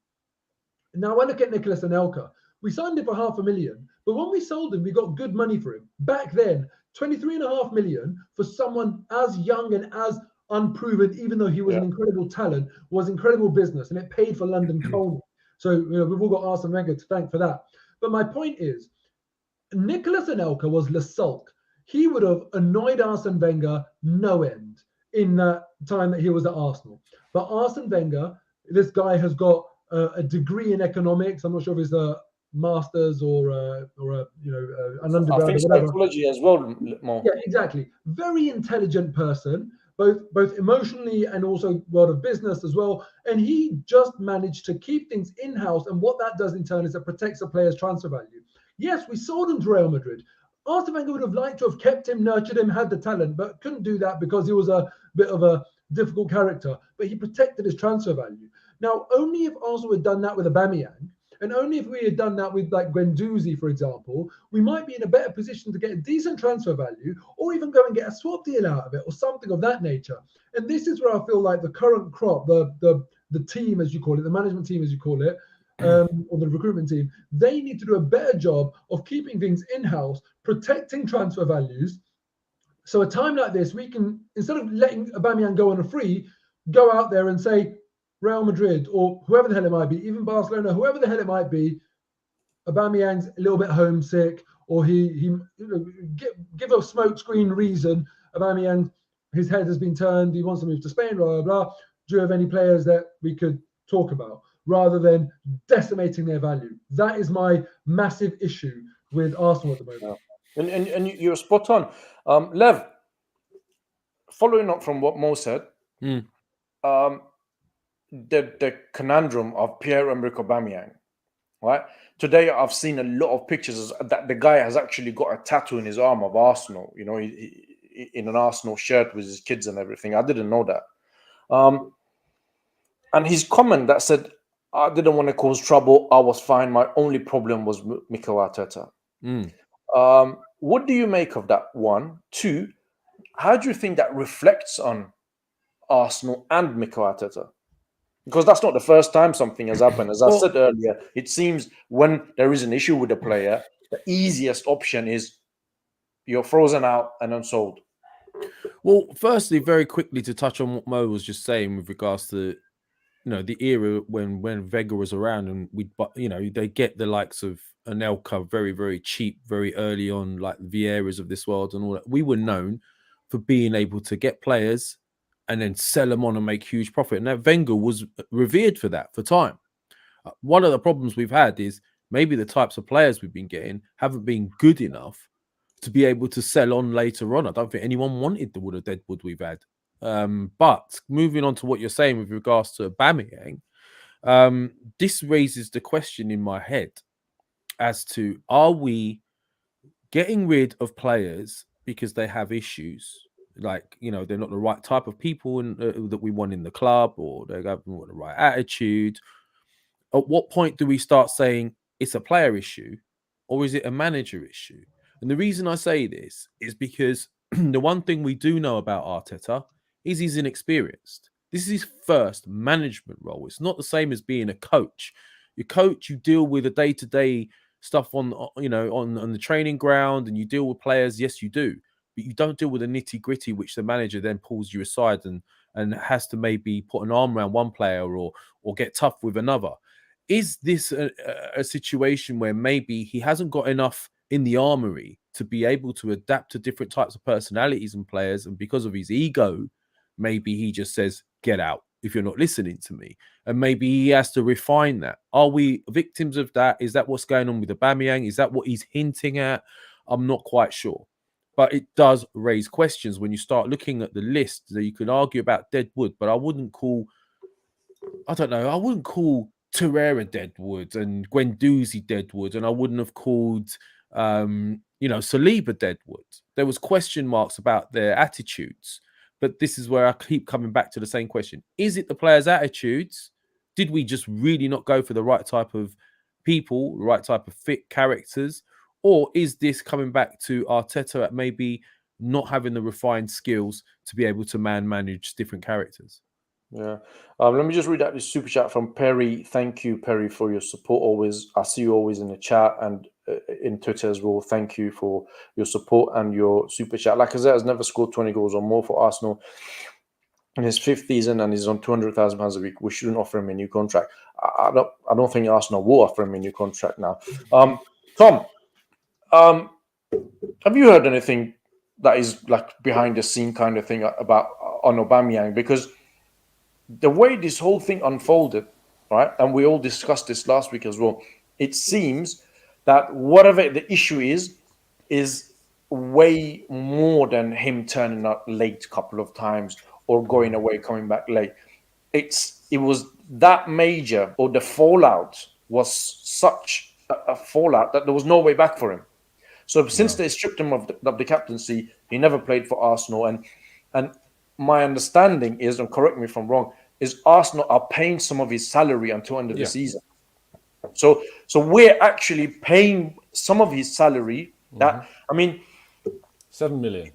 Now, I look at Nicolas Anelka. We signed him for $500,000, but when we sold him, we got good money for him. Back then, 23.5 million for someone as young and as unproven, even though he was an incredible talent, was incredible business, and it paid for London Colney. So we've all got Arsene Wenger to thank for that. But my point is, Nicolas Anelka was Le Sulk. He would have annoyed Arsene Wenger no end in that time that he was at Arsenal. But Arsene Wenger, this guy has got a degree in economics. I'm not sure if it's a master's or an undergrad. I think psychology as well, Mo. Yeah, exactly. Very intelligent person, both emotionally and also world of business as well. And he just managed to keep things in-house. And what that does in turn is it protects a player's transfer value. Yes, we sold him to Real Madrid. Arsene Wenger would have liked to have kept him, nurtured him, had the talent, but couldn't do that because he was a bit of a difficult character. But he protected his transfer value. Now, only if Arsenal had done that with Aubameyang, and only if we had done that with like Guendouzi, for example, we might be in a better position to get a decent transfer value, or even go and get a swap deal out of it, or something of that nature. And this is where I feel like the current crop, the team, as you call it, the management team, as you call it, or the recruitment team, they need to do a better job of keeping things in-house, protecting transfer values. So a time like this, we can, instead of letting Aubameyang go on a free, go out there and say, Real Madrid or whoever the hell it might be, even Barcelona, whoever the hell it might be, Aubameyang's a little bit homesick, or he give a smokescreen reason. Aubameyang, his head has been turned, he wants to move to Spain, blah, blah, blah. Do you have any players that we could talk about, rather than decimating their value? That is my massive issue with Arsenal at the moment. And you're spot on. Lev, following up from what Mo said, the conundrum of Pierre-Emerick Aubameyang, right? Today, I've seen a lot of pictures that the guy has actually got a tattoo in his arm of Arsenal, he in an Arsenal shirt with his kids and everything. I didn't know that. And his comment that said, I didn't want to cause trouble, I was fine, my only problem was Mikel Arteta. What do you make of that, one? Two, how do you think that reflects on Arsenal and Mikel Arteta? Because that's not the first time something has happened. As I said earlier, it seems when there is an issue with a player, the easiest option is you're frozen out and unsold. Well, firstly, very quickly to touch on what Mo was just saying with regards to, the era when Wenger was around, and they get the likes of Anelka very, very cheap, very early on, like Vieiras of this world and all that. We were known for being able to get players and then sell them on and make huge profit. And that Wenger was revered for that, for time. One of the problems we've had is maybe the types of players we've been getting haven't been good enough to be able to sell on later on. I don't think anyone wanted the Wood of Deadwood we've had. But moving on to what you're saying with regards to Aubameyang, this raises the question in my head as to, are we getting rid of players because they have issues, like, you know, they're not the right type of people that we want in the club, or they haven't got the right attitude? At what point do we start saying it's a player issue, or is it a manager issue? And the reason I say this is because the one thing we do know about Arteta is he's inexperienced. This is his first management role. It's not the same as being a coach. You coach, you deal with the day-to-day stuff on, you know, on the training ground, and you deal with players. Yes, you do, but you don't deal with the nitty-gritty, which the manager then pulls you aside and has to maybe put an arm around one player or get tough with another. Is this a situation where maybe he hasn't got enough in the armory to be able to adapt to different types of personalities and players, and because of his ego, maybe he just says, get out if you're not listening to me, and maybe he has to refine that? Are we victims of that? Is that what's going on with Aubameyang? Is that what he's hinting at? I'm not quite sure, but it does raise questions when you start looking at the list. That you can argue about deadwood, but I wouldn't call Torreira deadwood and Guendouzi deadwood, and I wouldn't have called Saliba deadwood. There was question marks about their attitudes, but this is where I keep coming back to the same question: is it the players' attitudes? Did we just really not go for the right type of people, the right type of fit characters, or is this coming back to Arteta at maybe not having the refined skills to be able to manage different characters? Yeah. Let me just read out this super chat from Perry. Thank you, Perry, for your support always. I see you always in the chat and in Twitter as well. Thank you for your support and your super chat. Lacazette has never scored 20 goals or more for Arsenal in his fifth season, and he's on £200,000 a week. We shouldn't offer him a new contract. I don't think Arsenal will offer him a new contract now. Tom, have you heard anything that is like behind the scene kind of thing about on Aubameyang? Because the way this whole thing unfolded, right, and we all discussed this last week as well, it seems that whatever the issue is way more than him turning up late a couple of times or going away, coming back late. It was that major, or the fallout was such a fallout that there was no way back for him. So since they stripped him of the captaincy, he never played for Arsenal, and my understanding is, and correct me if I'm wrong, is Arsenal are paying some of his salary until end of the season. So we're actually paying some of his salary. That I mean, 7 million.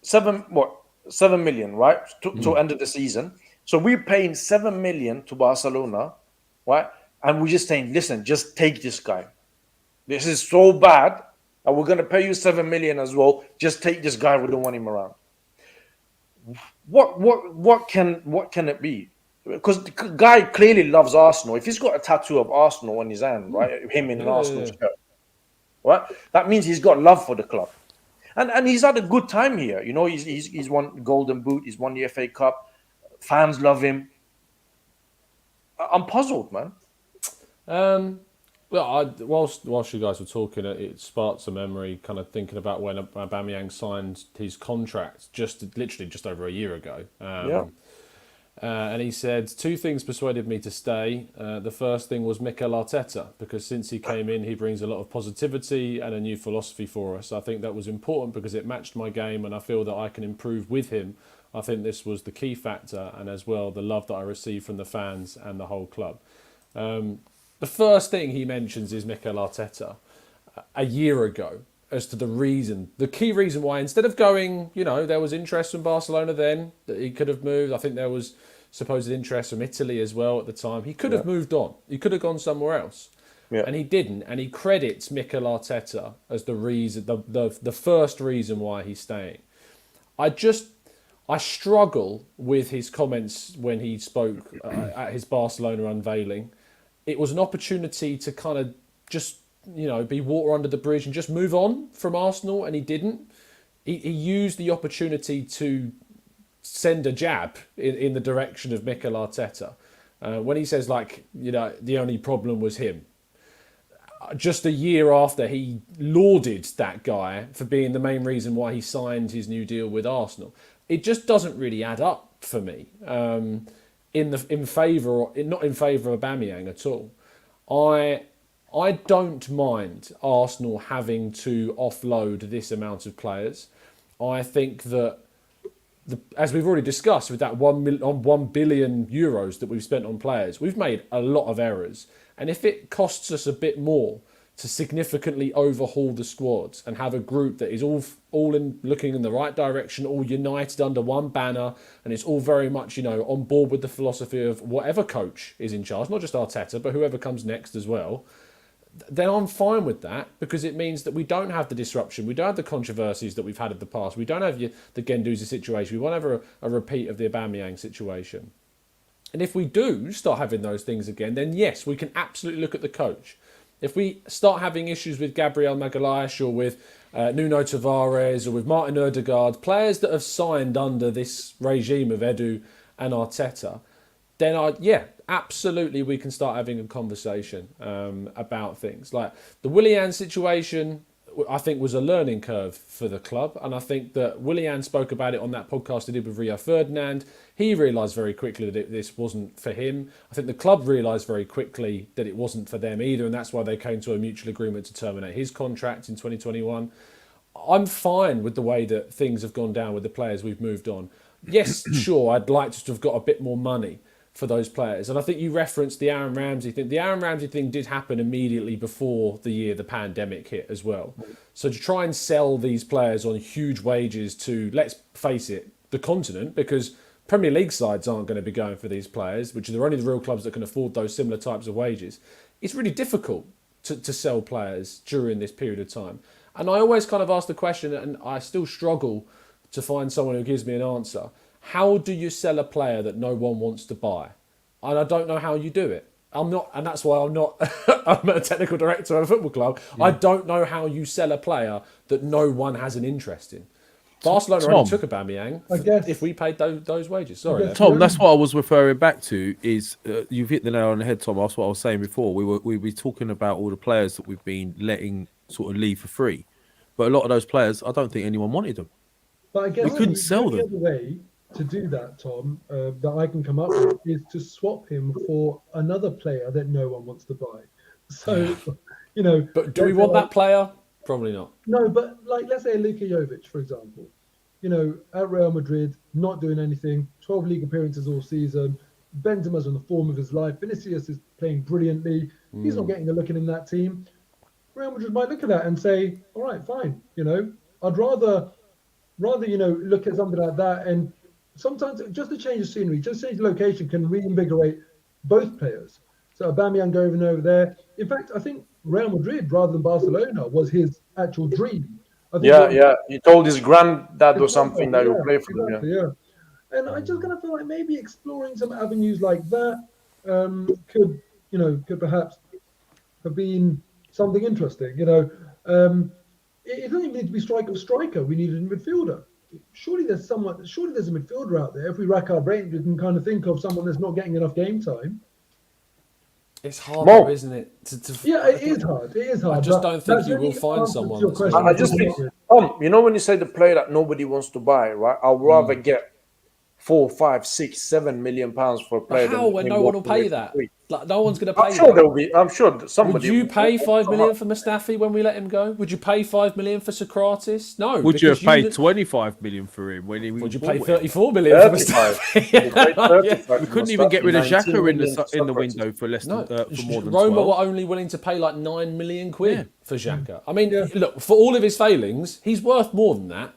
7 million, right? To end of the season. So we're paying 7 million to Barcelona, right? And we're just saying, listen, just take this guy. This is so bad, and we're going to pay you 7 million as well. Just take this guy. We don't want him around. What can it be? Because the guy clearly loves Arsenal. If he's got a tattoo of Arsenal on his hand, right, him in an Arsenal shirt, right, that means he's got love for the club, and he's had a good time here. You know, he's won Golden Boot, he's won the FA Cup. Fans love him. I'm puzzled, man. Well, whilst you guys were talking, it sparked a memory, kind of thinking about when Aubameyang signed his contract literally just over a year ago. And he said, 2 things persuaded me to stay. The first thing was Mikel Arteta, because since he came in, he brings a lot of positivity and a new philosophy for us. I think that was important because it matched my game, and I feel that I can improve with him. I think this was the key factor, and as well, the love that I received from the fans and the whole club. The first thing he mentions is Mikel Arteta a year ago as to the key reason why, instead of going, there was interest from Barcelona then that he could have moved. I think there was supposed interest from Italy as well at the time. He could have moved on. He could have gone somewhere else. Yeah. And he didn't. And he credits Mikel Arteta as the reason, the first reason why he's staying. I struggle with his comments when he spoke at his Barcelona unveiling. It was an opportunity to kind of just, be water under the bridge and just move on from Arsenal, and he didn't. He used the opportunity to send a jab in the direction of Mikel Arteta. When he says, the only problem was him. Just a year after he lauded that guy for being the main reason why he signed his new deal with Arsenal. it just doesn't really add up for me. Not in favour of Aubameyang at all. I don't mind Arsenal having to offload this amount of players. I think that, as we've already discussed, with that 1 billion euros that we've spent on players, we've made a lot of errors. And if it costs us a bit more to significantly overhaul the squads and have a group that is all looking in the right direction, all united under one banner, and it's all very much, on board with the philosophy of whatever coach is in charge, not just Arteta, but whoever comes next as well, then I'm fine with that, because it means that we don't have the disruption, we don't have the controversies that we've had in the past, we don't have the Guendouzi situation, we won't have a repeat of the Aubameyang situation. And if we do start having those things again, then yes, we can absolutely look at the coach. If we start having issues with Gabriel Magalhaes or with Nuno Tavares or with Martin Ødegaard, players that have signed under this regime of Edu and Arteta, then absolutely we can start having a conversation about things. Like the Willian situation, I think was a learning curve for the club. And I think that Willian spoke about it on that podcast he did with Rio Ferdinand. He realised very quickly that this wasn't for him. I think the club realised very quickly that it wasn't for them either. And that's why they came to a mutual agreement to terminate his contract in 2021. I'm fine with the way that things have gone down with the players we've moved on. Yes, sure, I'd like to have got a bit more money for those players. And I think you referenced the Aaron Ramsey thing. The Aaron Ramsey thing did happen immediately before the pandemic hit as well. So to try and sell these players on huge wages to, let's face it, the continent, because Premier League sides aren't going to be going for these players, which are only the real clubs that can afford those similar types of wages. It's really difficult to sell players during this period of time. And I always kind of ask the question, and I still struggle to find someone who gives me an answer. How do you sell a player that no one wants to buy? And I don't know how you do it. I'm not, and that's why I'm not I'm a technical director of a football club. Yeah. I don't know how you sell a player that no one has an interest in. Barcelona only took Aubameyang if we paid those wages. Sorry, Tom, that's what I was referring back to. Is you've hit the nail on the head, Tom. That's what I was saying before. We were talking about all the players that we've been letting sort of leave for free, but a lot of those players, I don't think anyone wanted them. But I guess we couldn't sell them. The other way to do that, Tom, that I can come up with is to swap him for another player that no one wants to buy. So, But do we want that player? Probably not. No, but let's say Luka Jovic, for example. At Real Madrid, not doing anything, 12 league appearances all season. Benzema's on the form of his life. Vinicius is playing brilliantly. He's not getting a look in that team. Real Madrid might look at that and say, all right, fine. I'd rather look at something like that. And sometimes just a change of scenery, just change of location can reinvigorate both players. So Aubameyang going over there. In fact, I think Real Madrid rather than Barcelona was his actual dream. He told his granddad or something that he'll play for them. Yeah. And I just kind of feel like maybe exploring some avenues like that could perhaps have been something interesting. It doesn't even need to be striker. We need a midfielder. Surely there's a midfielder out there. If we rack our brains, we can kind of think of someone that's not getting enough game time. It's hard, though, isn't it? It is hard. I just don't think you will find someone. I just think, when you say the player that nobody wants to buy, right? I'd rather get 4, 5, 6, 7 million pounds for a player. How? When no one will pay that? No one's going to pay. I'm sure somebody. Would you pay 5 million for Mustafi when we let him go? Would you pay 5 million for Socrates? No. Would you have paid 25 million for him when he? Would you pay 34 million for Mustafi? We couldn't even get rid of Xhaka in the window for less than for more than 12. Roma were only willing to pay like 9 million quid for Xhaka. I mean, look, for all of his failings, he's worth more than that.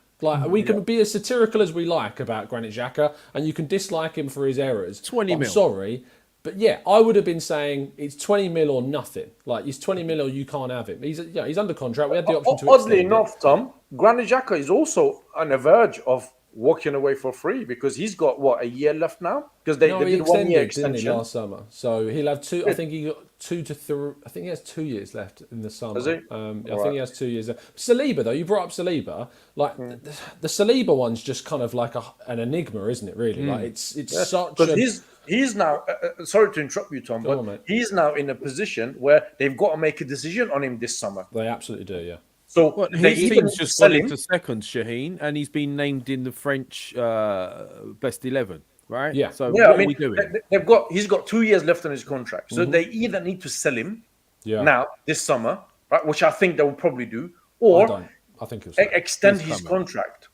We can be as satirical as we like about Granit Xhaka, and you can dislike him for his errors. 20 mil. I'm sorry. But I would have been saying it's 20 mil or nothing. He's 20 mil or you can't have him. He's under contract. We had the option to Oddly enough, Tom, Granit Xhaka is also on the verge of walking away for free because he's got, a year left now? Because they did 1 year extension. Didn't he, last summer. So he'll have 2, I think he got 2 to 3, I think he has 2 years left in the summer. Does he? I think he has 2 years left. Saliba, though, you brought up Saliba. The Saliba one's just kind of like an enigma, isn't it, really? It's such a... He's now, sorry to interrupt you, Tom, but he's now in a position where they've got to make a decision on him this summer. They absolutely do, yeah. So Well, they his either team's need to just sell gone him. into second, Shaheen, and he's been named in the French best 11, right? Yeah. So Yeah, what I mean, are we doing? he's got 2 years left on his contract. So they either need to sell him Yeah. now this summer, right? Which I think they will probably do, I or don't. I think he'll stay. extend He's his coming. contract,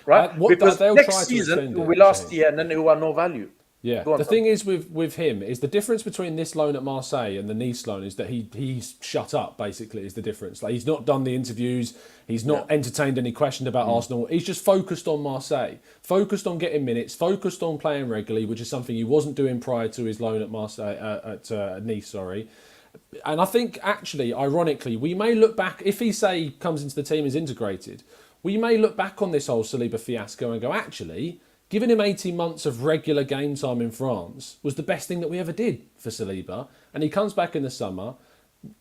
right? Because they'll try next to season extend it will it, be last Shaheen. year, and then it will have no value. Yeah, Go on, the Tom. thing is with him is the difference between this loan at Marseille and the Nice loan is that he's shut up. Basically, is the difference. Like he's not done the interviews, he's not entertained any question about Arsenal. He's just focused on Marseille, focused on getting minutes, focused on playing regularly, which is something he wasn't doing prior to his loan at Marseille at Nice. Sorry. And I think actually, ironically, we may look back if he say comes into the team is integrated. We may look back on this whole Saliba fiasco and go, actually, giving him 18 months of regular game time in France was the best thing that we ever did for Saliba. And he comes back in the summer,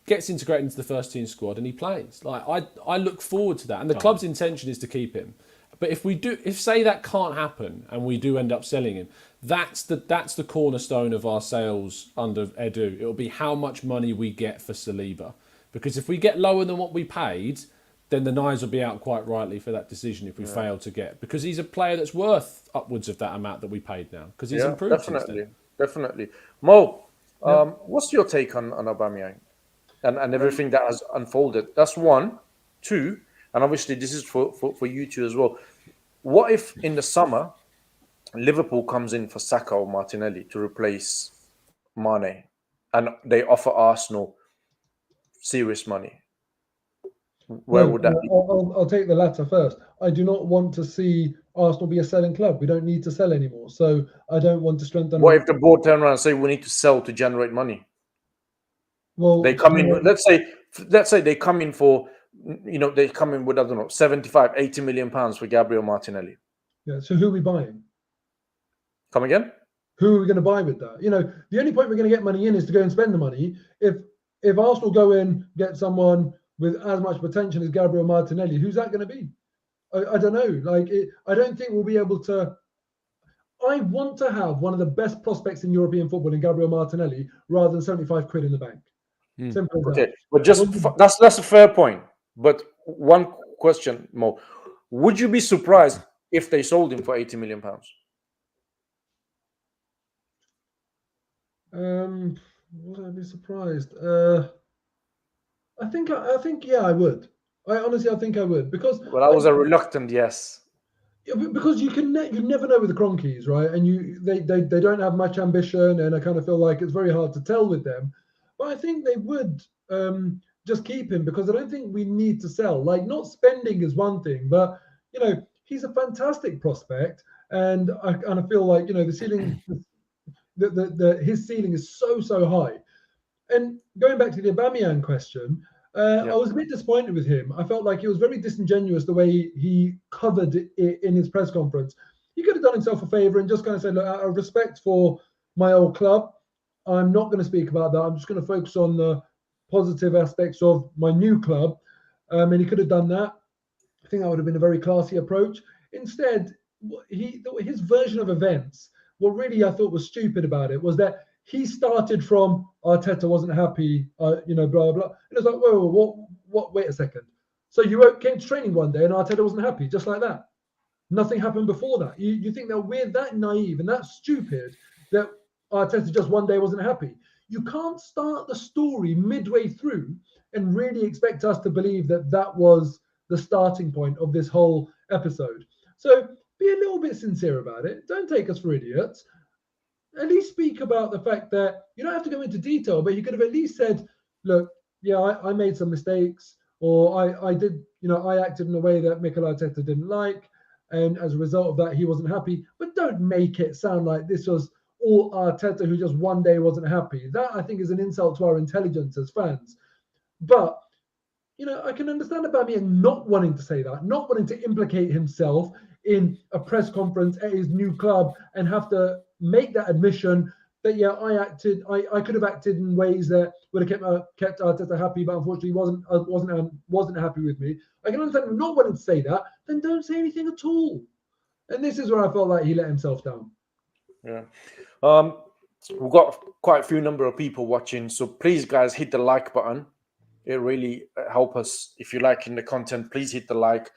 gets integrated into the first team squad, and he plays. Like I look forward to that. And the club's intention is to keep him. But if say that can't happen and we do end up selling him, that's the cornerstone of our sales under Edu. It'll be how much money we get for Saliba. Because if we get lower than what we paid, then the knives will be out quite rightly for that decision if we fail to get. Because he's a player that's worth upwards of that amount that we paid now. Because he's improved since then. Definitely. Mo, what's your take on Aubameyang and everything that has unfolded? That's one. Two, and obviously this is for you two as well. What if in the summer Liverpool comes in for Saka or Martinelli to replace Mane, and they offer Arsenal serious money? Where would that be? I'll take the latter first. I do not want to see Arsenal be a selling club. We don't need to sell anymore. So I don't want to strengthen. What if the board turn around and say we need to sell to generate money? Well, They come in. Let's say they come in for, they come in with, I don't know, 75, 80 million pounds for Gabriel Martinelli. Yeah. So who are we buying? Come again? Who are we going to buy with that? The only point we're going to get money in is to go and spend the money. If Arsenal go in, get someone with as much potential as Gabriel Martinelli, who's that going to be? I don't know. I don't think we'll be able to. I want to have one of the best prospects in European football in Gabriel Martinelli rather than 75 quid in the bank. Simple as Okay, that. but that's a fair point. But one question, Mo, would you be surprised if they sold him for 80 million pounds? Would I be surprised? I think yeah, I would. I think I would because. Well, that was a reluctant yes. Yeah, because you never know with the Cronkies, right? And they don't have much ambition, and I kind of feel like it's very hard to tell with them. But I think they would just keep him because I don't think we need to sell. Like, not spending is one thing, but he's a fantastic prospect, and I kind of feel like the ceiling, his ceiling is so high. And going back to the Aubameyang question, I was a bit disappointed with him. I felt like it was very disingenuous the way he covered it in his press conference. He could have done himself a favour and just kind of said, look, out of respect for my old club, I'm not going to speak about that. I'm just going to focus on the positive aspects of my new club. And he could have done that. I think that would have been a very classy approach. Instead, his version of events, what really I thought was stupid about it was that he started from Arteta wasn't happy, blah, blah. And it's like, whoa, what? Wait a second. So you came to training one day and Arteta wasn't happy, just like that. Nothing happened before that. You think that we're that naive and that stupid that Arteta just one day wasn't happy. You can't start the story midway through and really expect us to believe that that was the starting point of this whole episode. So be a little bit sincere about it. Don't take us for idiots. At least speak about the fact that you don't have to go into detail, but you could have at least said, look, yeah, I made some mistakes, or I did, I acted in a way that Mikel Arteta didn't like, and as a result of that, he wasn't happy. But don't make it sound like this was all Arteta who just one day wasn't happy. That, I think, is an insult to our intelligence as fans. But, I can understand Aubameyang not wanting to say that, not wanting to implicate himself in a press conference at his new club and have to make that admission that, yeah, I could have acted in ways that would have kept Arteta happy, but unfortunately wasn't happy with me. I can understand him not wanting to say that, then don't say anything at all. And this is where I felt like he let himself down. Yeah. We've got quite a few number of people watching, so please, guys, hit the like button. It really help us. If you're liking the content, please hit the like.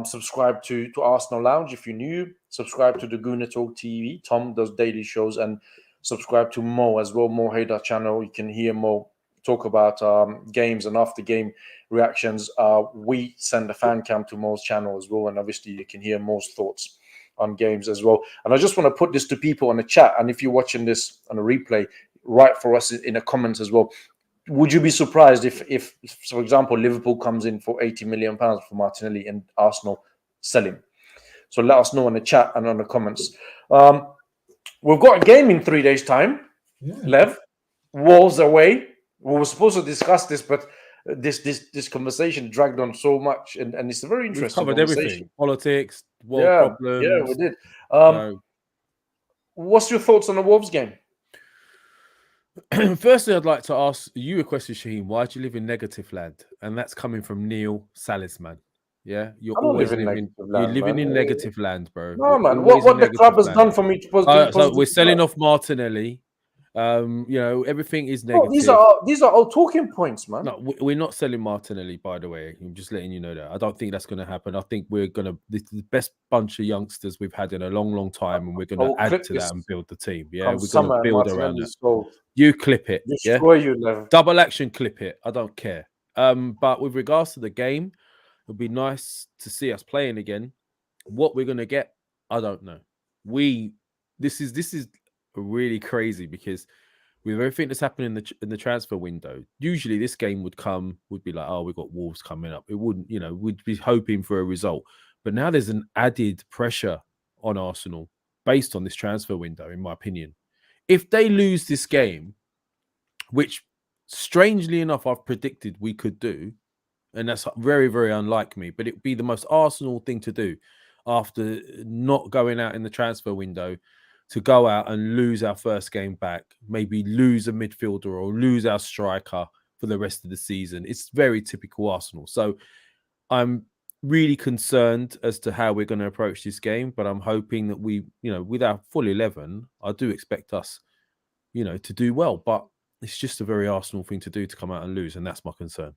Subscribe to Arsenal Lounge if you're new. Subscribe to the Gooner Talk TV. Tom does daily shows, and subscribe to Mo as well. Mo Hader channel. You can hear Mo talk about games and after game reactions. We send a fan cam to Mo's channel as well, and obviously you can hear Mo's thoughts on games as well. And I just want to put this to people on the chat, and if you're watching this on a replay, write for us in the comments as well. Would you be surprised if, for example, Liverpool comes in for £80 million for Martinelli and Arsenal sell him? So let us know in the chat and on the comments. We've got a game in 3 days' time. Yeah. Lev, Wolves away. We were supposed to discuss this, but this conversation dragged on so much, and it's a very interesting We've covered conversation. everything. Politics, world problems. Yeah, we did. What's your thoughts on the Wolves game? Firstly, I'd like to ask you a question, Shaheen. Why do you live in negative land? And that's coming from Neil Salisman. Yeah, you're always living. You're living in negative land, bro. No, man. What the club has done for me to positive. So we're selling off Martinelli. Everything is negative. These are all talking points, man. No, we're not selling Martinelli, by the way. I'm just letting you know that. I don't think that's going to happen. I think we're going to this is the best bunch of youngsters we've had in a long, long time, and we're going to add to that and build the team. Yeah, we're going to build around it. You clip it. Destroy you, Lev. Double action, clip it. I don't care. But with regards to the game, it'll be nice to see us playing again. What we're going to get, I don't know. This is really crazy because with everything that's happening in the transfer window, usually this game would be like, oh, we've got Wolves coming up. It wouldn't, we'd be hoping for a result. But now there's an added pressure on Arsenal based on this transfer window, in my opinion. If they lose this game, which strangely enough I've predicted we could do, and that's very, very unlike me, but it'd be the most Arsenal thing to do after not going out in the transfer window, to go out and lose our first game back, maybe lose a midfielder or lose our striker for the rest of the season. It's very typical Arsenal. So I'm really concerned as to how we're going to approach this game, but I'm hoping that we, with our full 11, I do expect us, to do well. But it's just a very Arsenal thing to do, to come out and lose, and that's my concern.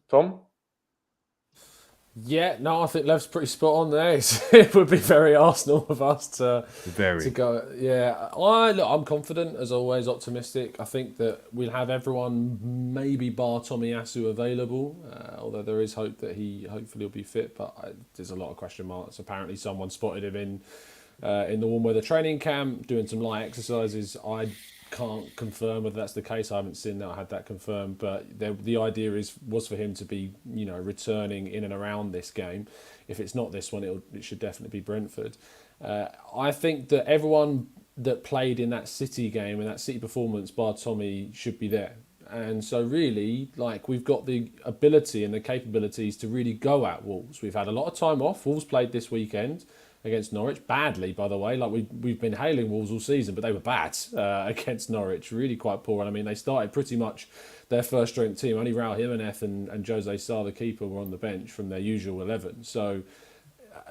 Tom? Yeah, no, I think Lev's pretty spot on there. It would be very Arsenal of us to go. Yeah, I'm confident, as always, optimistic. I think that we'll have everyone, maybe bar Tomiyasu, available, although there is hope that he hopefully will be fit, but there's a lot of question marks. Apparently someone spotted him in the warm weather training camp doing some light exercises. I can't confirm whether that's the case. I haven't seen that. I had that confirmed, but the idea was for him to be, returning in and around this game. If it's not this one, it should definitely be Brentford. I think that everyone that played in that City game and that City performance, bar Tommy, should be there. And so really, we've got the ability and the capabilities to really go at Wolves. We've had a lot of time off. Wolves played this weekend against Norwich, badly, by the way. We've been hailing Wolves all season, but they were bad against Norwich, really quite poor. And I mean, they started pretty much their first strength team. Only Raul Jimenez and Jose Sarr, the keeper, were on the bench from their usual 11. So,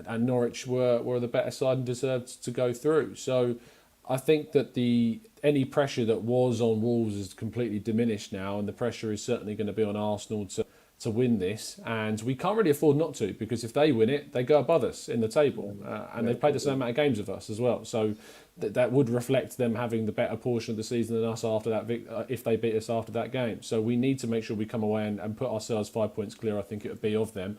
and Norwich were the better side and deserved to go through. So I think that any pressure that was on Wolves is completely diminished now, and the pressure is certainly going to be on Arsenal to win this, and we can't really afford not to, because if they win it, they go above us in the table, and they've played the same amount of games of us as well. So that would reflect them having the better portion of the season than us after that, if they beat us after that game. So we need to make sure we come away and put ourselves 5 points clear, I think it would be, of them,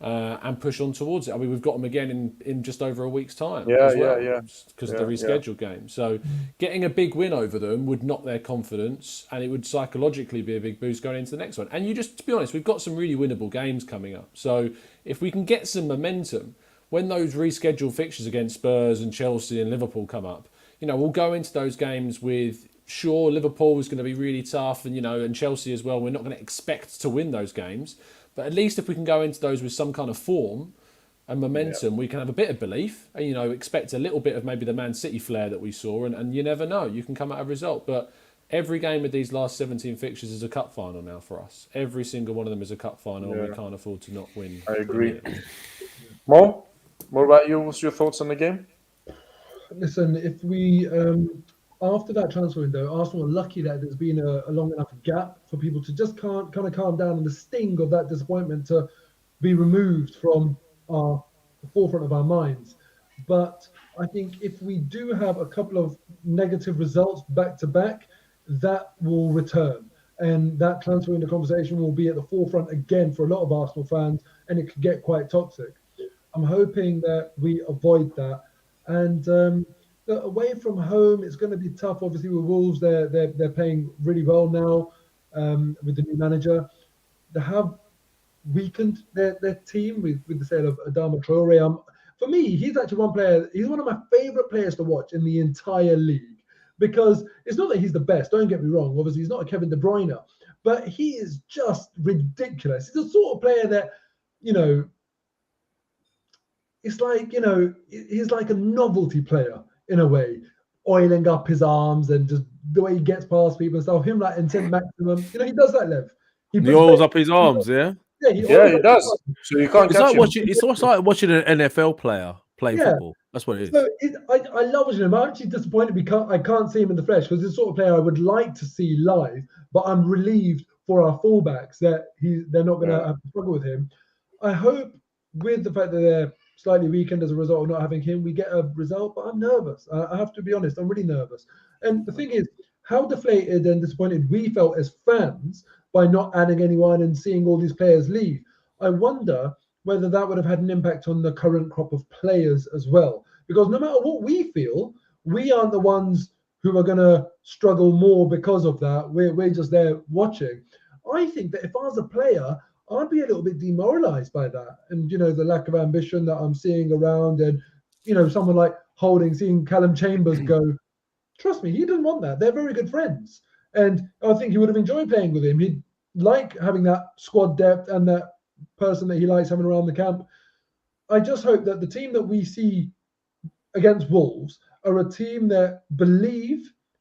and push on towards it. I mean, we've got them again in just over a week's time as well, because of the rescheduled game. So getting a big win over them would knock their confidence, and it would psychologically be a big boost going into the next one. And to be honest, we've got some really winnable games coming up. So if we can get some momentum, when those rescheduled fixtures against Spurs and Chelsea and Liverpool come up, we'll go into those games with, sure, Liverpool is going to be really tough, and Chelsea as well. We're not going to expect to win those games. But at least if we can go into those with some kind of form and momentum, we can have a bit of belief and, expect a little bit of maybe the Man City flair that we saw. And you never know, you can come out a result. But every game of these last 17 fixtures is a cup final now for us. Every single one of them is a cup final, and we can't afford to not win. I agree. Mo, what about you? What's your thoughts on the game? Listen, if we, after that transfer window, Arsenal are lucky that there's been a long enough gap for people to just kind of calm down and the sting of that disappointment to be removed from the forefront of our minds. But I think if we do have a couple of negative results back to back, that will return. And that transfer window conversation will be at the forefront again for a lot of Arsenal fans, and it could get quite toxic. I'm hoping that we avoid that. And away from home, it's going to be tough. Obviously, with Wolves, they're playing really well now with the new manager. They have weakened their team with the sale of Adama Traore. For me, he's actually one player. He's one of my favourite players to watch in the entire league, because it's not that he's the best. Don't get me wrong. Obviously, he's not a Kevin De Bruyne, but he is just ridiculous. He's the sort of player that, it's like, he's like a novelty player in a way, oiling up his arms and just the way he gets past people and stuff. Him like intent maximum. He does that, Lev. He oils up his arms, yeah? Yeah, he does. So you can't It's catch like him. watching. It's also like watching an NFL player play football. That's what it is. So I love watching him. I'm actually disappointed I can't see him in the flesh, because he's the sort of player I would like to see live, but I'm relieved for our fullbacks that they're not going to have to struggle with him. I hope, with the fact that they're slightly weakened as a result of not having him, we get a result, but I'm nervous. I have to be honest, I'm really nervous. And the thing is, how deflated and disappointed we felt as fans by not adding anyone and seeing all these players leave. I wonder whether that would have had an impact on the current crop of players as well. Because no matter what we feel, we aren't the ones who are going to struggle more because of that. We're just there watching. I think that if I was a player, I'd be a little bit demoralised by that. And, the lack of ambition that I'm seeing around, and, someone like seeing Callum Chambers go, trust me, he didn't want that. They're very good friends. And I think he would have enjoyed playing with him. He'd like having that squad depth and that person that he likes having around the camp. I just hope that the team that we see against Wolves are a team that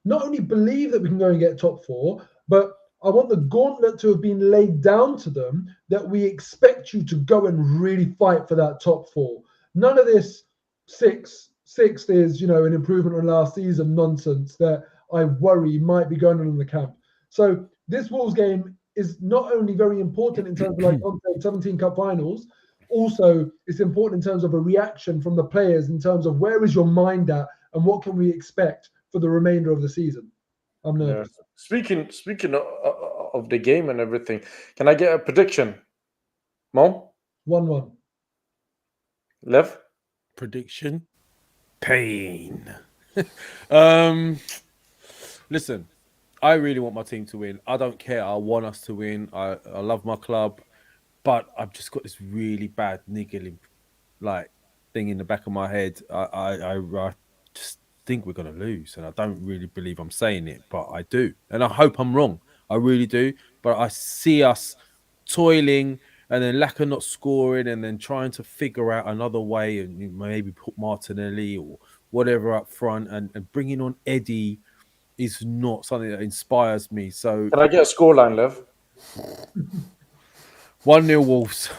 not only believe that we can go and get top four, but I want the gauntlet to have been laid down to them that we expect you to go and really fight for that top four. None of this sixth is, an improvement on last season nonsense that I worry might be going on in the camp. So this Wolves game is not only very important in terms of 17 Cup finals, also it's important in terms of a reaction from the players in terms of where is your mind at and what can we expect for the remainder of the season. I'm nervous. Yeah. Speaking of the game and everything, can I get a prediction? Mo? 1-1. Lev? Prediction? Pain. Listen, I really want my team to win. I don't care. I want us to win. I love my club, but I've just got this really bad niggling thing in the back of my head. I just think we're going to lose, and I don't really believe I'm saying it, but I do, and I hope I'm wrong. I really do, but I see us toiling, and then Laka not scoring, and then trying to figure out another way, and maybe put Martinelli or whatever up front, and bringing on Eddie is not something that inspires me. So can I get a scoreline, Lev? 1-0 Wolves.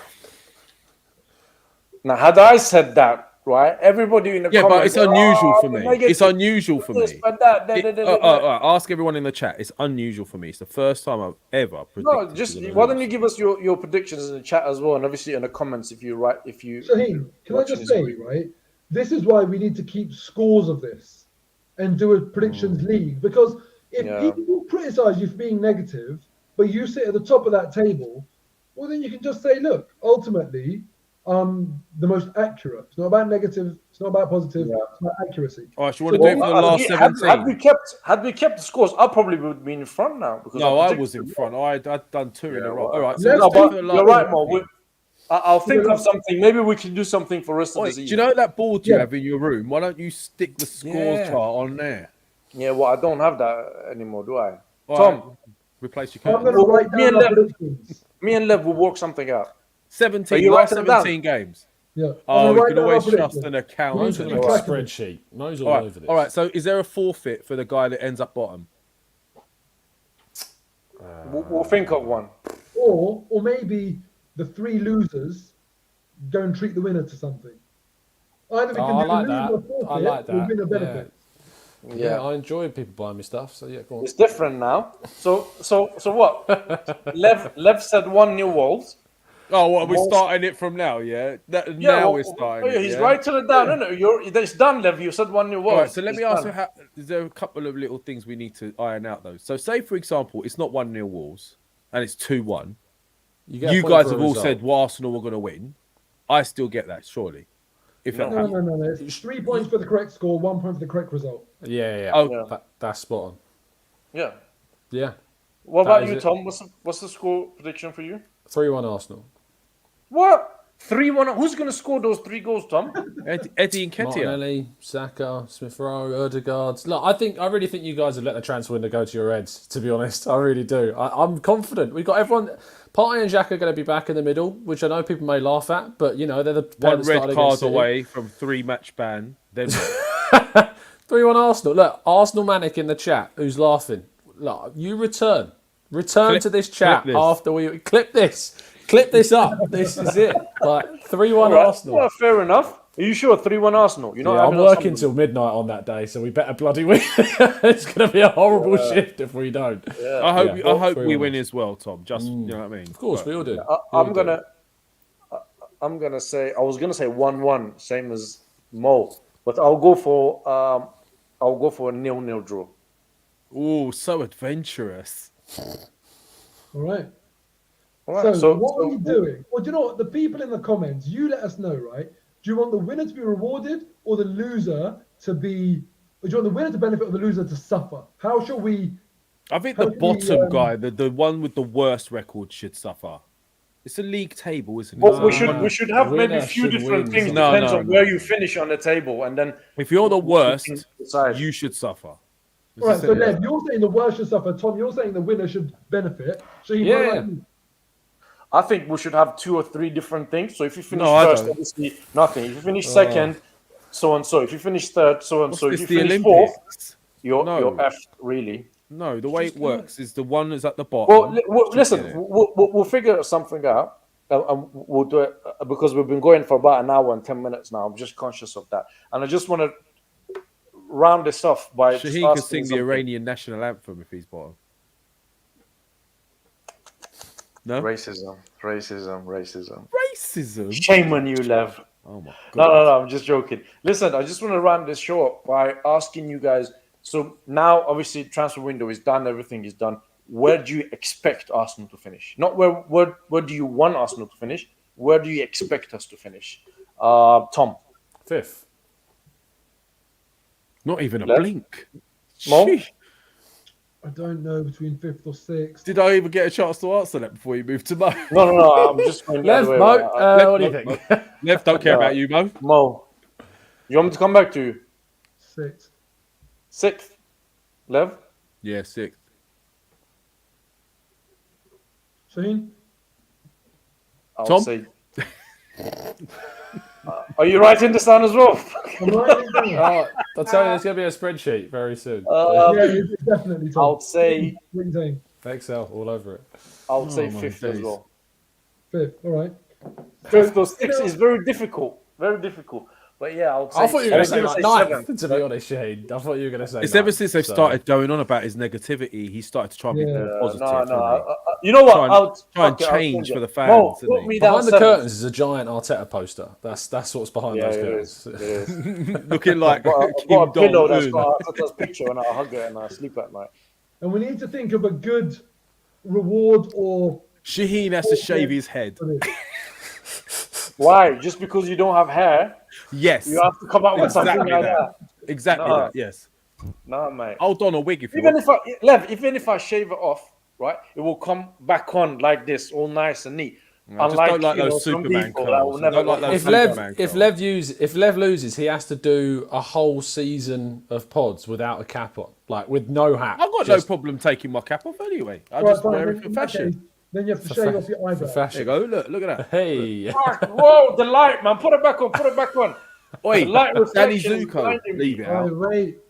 Now, had I said that, right, everybody in the comments... but it's unusual for me. It's unusual for me. Ask everyone in the chat. It's unusual for me. It's the first time I've ever predicted. Why don't you give us your predictions in the chat as well, and obviously in the comments if you... Shaheen, can I just say, right, this is why we need to keep scores of this and do a predictions league, because if people criticize you for being negative, but you sit at the top of that table, well, then you can just say, look, ultimately, the most accurate. It's not about negative. It's not about positive. It's about accuracy. All right, you want to do it for the last 17? Had we kept the scores, I probably would be in front now. Because I was in front. I'd done 2 in a row. All right, so you're right, Mo. I'll think of something. Maybe we can do something for the rest of the season. Do you know that board you have in your room? Why don't you stick the scores chart on there? Yeah, well, I don't have that anymore, do I? All Tom, right. Replace your card. Me and Lev will work something out. 17 games. Yeah. Oh, you can always trust an account. Mo's got a spreadsheet. Mo's all over this. All right, so is there a forfeit for the guy that ends up bottom? We'll think of one. Or maybe the 3 losers go and treat the winner to something. Either we can do I like a lose that. or forfeit, I like that. or win a benefit. Yeah, I enjoy people buying me stuff. So yeah, go on. It's different now. So what? Lev said 1-0 Wolves. Oh, what, we're Most- starting it from now, yeah? Yeah, Now well, we're starting yeah, it, he's yeah? writing it down. No, it's done, Lev. You said 1-0 Wolves. All right, so let It's me ask done. you, is there a couple of little things we need to iron out, though? So say, for example, it's not 1-0 Wolves, and it's 2-1. get a You point guys for a have all result. said, well, Arsenal were going to win. I still get that, surely. If that happens. No. It's 3 points for the correct score, 1 point for the correct result. Yeah. Oh, That's spot on. Yeah. Yeah. What That about is you, it. Tom? What's the score prediction for you? 3-1 Arsenal. What? 3-1. Who's going to score those 3 goals, Tom? Eddie and Ketia. Martinelli, Xhaka, Smith Rowe, Odegaard. Look, I really think you guys have let the transfer window go to your heads, to be honest. I really do. I'm confident. We've got everyone. Partey and Xhaka are going to be back in the middle, which I know people may laugh at, but, you know, they're the pair One that started red against card City. away from 3-match ban. Then what? 3-1 Arsenal. Look, Arsenal Manic in the chat, who's laughing. Look, you return. Return to this chat clip this. after we... Clip this. Clip this up. This is it. Like, 3-1 All right. Arsenal. Well, fair enough. Are you sure 3-1 Arsenal? You're not Yeah, I'm having us working somebody- till midnight on that day, so we better bloody win. It's going to be a horrible shift if we don't. I hope we 3-1. win as well, Tom. Just, you know what I mean? Of course, we all do. I'm gonna say I was gonna say 1-1, same as Mo, but I'll go for a 0-0 draw. Oh, so adventurous. All right. All right. So what are we doing? Well, do you know what? The people in the comments, you let us know, right? Do you want the winner to be rewarded or the loser to be... Or do you want the winner to benefit or the loser to suffer? How shall we... I think How the can we, bottom guy, the one with the worst record, should suffer. It's a league table, isn't it? But So we should have maybe a winner few should different win. things. No, Depends no, on no. where you finish on the table, and then if you're the worst, decide. you should suffer. All right, so This is it. Lev, you're saying the worst should suffer. Tom, you're saying the winner should benefit. So you Yeah. I think we should have 2 or 3 different things. So if you finish No, I first, don't. obviously nothing. If you finish second, so and so. If you finish third, so and What's so. If this, you the finish Olympics? fourth, you're No. effed, really. No, the way it works is the one that's at the bottom. Well, listen, get it. we'll figure something out, and we'll do it because we've been going for about an hour and 10 minutes now. I'm just conscious of that, and I just want to round this off by just Shaheen can asking sing the something. Iranian national anthem if he's bottom. No? Racism. Racism? Shame on you, Lev. Oh my god. No, I'm just joking. Listen, I just want to round this show up by asking you guys. So now, obviously, transfer window is done. Everything is done. Where do you expect Arsenal to finish? Not where do you want Arsenal to finish? Where do you expect us to finish? Tom. 5th. Not even a Lev? blink. Mo? Sheesh. I don't know, between 5th or 6th. Did I even get a chance to answer that before you moved to Mo? No. I'm just going the Lev, other way Mo, around. what do you think? Lev, don't care about you, Mo. Mo. You want me to come back to you? 6th. 6th. Lev? Yeah, 6th. Shaheen? I'll Tom? say. Are you writing this down as well? I'm writing it down. Oh, I'll tell you, there's going to be a spreadsheet very soon. Yeah, it's definitely Tom. I'll say. What are you saying? Excel all over it. I'll say my 5th as days. well. 5th, all right. 5th or 6th is very difficult. Very difficult. But yeah, I'll say. I thought you were going to say I'm like gonna 9th, to be honest, Shaheen. I thought you were going to say It's 9th, ever since they've so- started going on about his negativity, he started to try and be Yeah. more positive. No. hasn't he? You know what? Try and- I'll try and fuck it, I'll change change for it. the fans, Mo, isn't put he? me down Behind the 7th. curtains is a giant Arteta poster. That's what's behind Yeah, those it curtains. is. It is. Looking like I've Kim got a pillow that's Jong-un. got Arteta's picture, and I hug it and I sleep at night. And we need to think of a good reward or... Shaheen has to shave his head. for this. Why? Just because you don't have hair, Yes. you have to come up with something Exactly like that. that. Exactly No. that, yes. No, mate. I'll don a wig if you Even want. if I shave it off, right, it will come back on like this, all nice and neat. I just don't like you know, those some Superman people that will curls. I never don't like go- those If Superman curls. Lev loses, he has to do a whole season of pods without a cap on, like with no hat. I've got Just no problem taking my cap off anyway. I Right, just fine, wear then it for in that fashion. case, then you have to For shave fa- off your for eyebrow. There you fashion. go. Look at that. Hey, Whoa, the light, man. Put it back on. Put it back on. Oi, The light Danny reflection is Zuko. blinding me. Leave it out.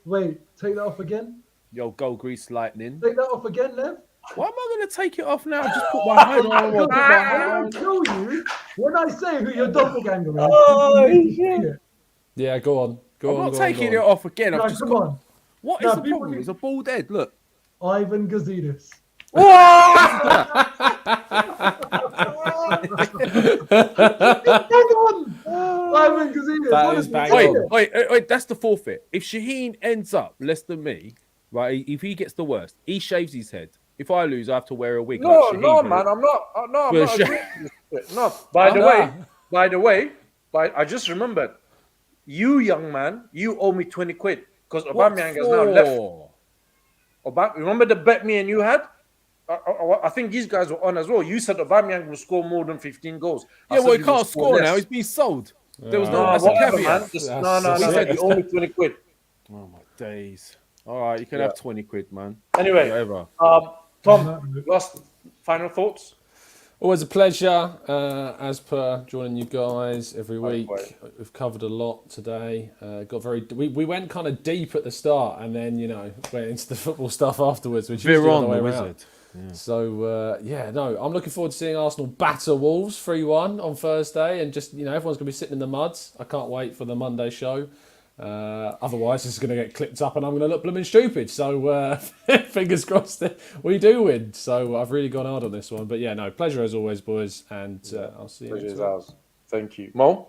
Wait. Take that off again. Yo, gold grease lightning. Take that off again, Lev. Why am I going to take it off now? Just put my head on. I'll put my head I on. tell you, when I say who your doppelganger is, Oh, you need to shit. see it. yeah, go on, go I'm on. not go taking on, it go on. off again. No, I've just come got... on. What is the problem? It's a bald head. Look. Ivan Gazidis. Ivan Gazidis. That is bang on. Wait, that's the forfeit. If Shaheen ends up less than me, right? If he gets the worst, he shaves his head. If I lose, I have to wear a wig. No, like Shaheen no, did. man, I'm not. No, I'm not agreeing with this shit. No. By the way, I just remembered. You, young man, you owe me 20 quid because Aubameyang has now left. Remember the bet me and you had? I think these guys were on as well. You said Aubameyang will score more than 15 goals. Yeah, well, he can't score now. He's been sold. There was no whatever, caveat. man. No. He said you owe me 20 quid. Oh my days! All right, you can have 20 quid, man. Anyway, whatever. Tom, last final thoughts. Always a pleasure, as per joining you guys every week. We've covered a lot today. We went kind of deep at the start, and then went into the football stuff afterwards, which is the other way around. Yeah. So I'm looking forward to seeing Arsenal batter Wolves 3-1 on Thursday, and just everyone's going to be sitting in the muds. I can't wait for the Monday show. Otherwise, this is going to get clipped up and I'm going to look blooming stupid. So fingers crossed that we do win. So I've really gone hard on this one. But pleasure as always, boys. And I'll see you next week. Thank you. Mo?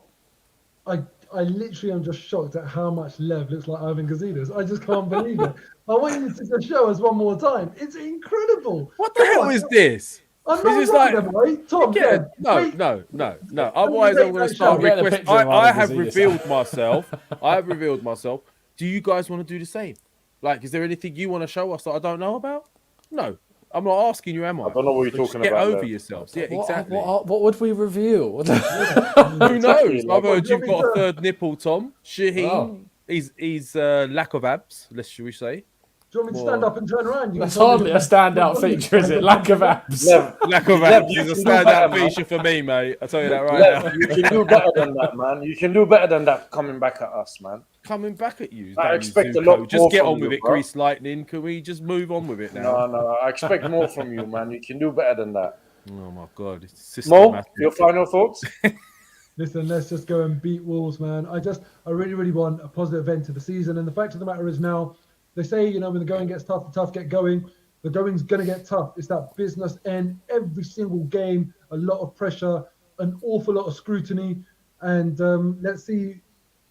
I literally am just shocked at how much Lev looks like Ivan Gazidis. I just can't believe it. I want you to show us one more time. It's incredible. What the hell is this? I'm not like, right? Tom, no. Otherwise, I'm going to start requesting. I have revealed myself. Do you guys want to do the same? Like, is there anything you want to show us that I don't know about? No. I'm not asking you, am I? I don't know what you're talking about. Get over yourselves. Yeah, exactly. What would we reveal? Who knows? I've heard you've got a third nipple, Tom. Shaheen, he's lack of abs, should we say. Do you want me to stand up and turn around? That's hardly a standout feature, is it? Lack of abs. Lack of abs is a standout feature for me, mate. I'll tell you that right now. You can do better than that, man. You can do better than that coming back at us, man. Coming back at you. I expect a lot more. Just get on from with you, it, bro. Grease Lightning. Can we just move on with it now? No. I expect more from you, man. You can do better than that. Oh, my God. It's Mo, systematic. your final thoughts? Listen, let's just go and beat Wolves, man. I really, really want a positive end to the season. And the fact of the matter is now, they say, when the going gets tough, the tough get going. The going's going to get tough. It's that business end. Every single game, a lot of pressure, an awful lot of scrutiny. And let's see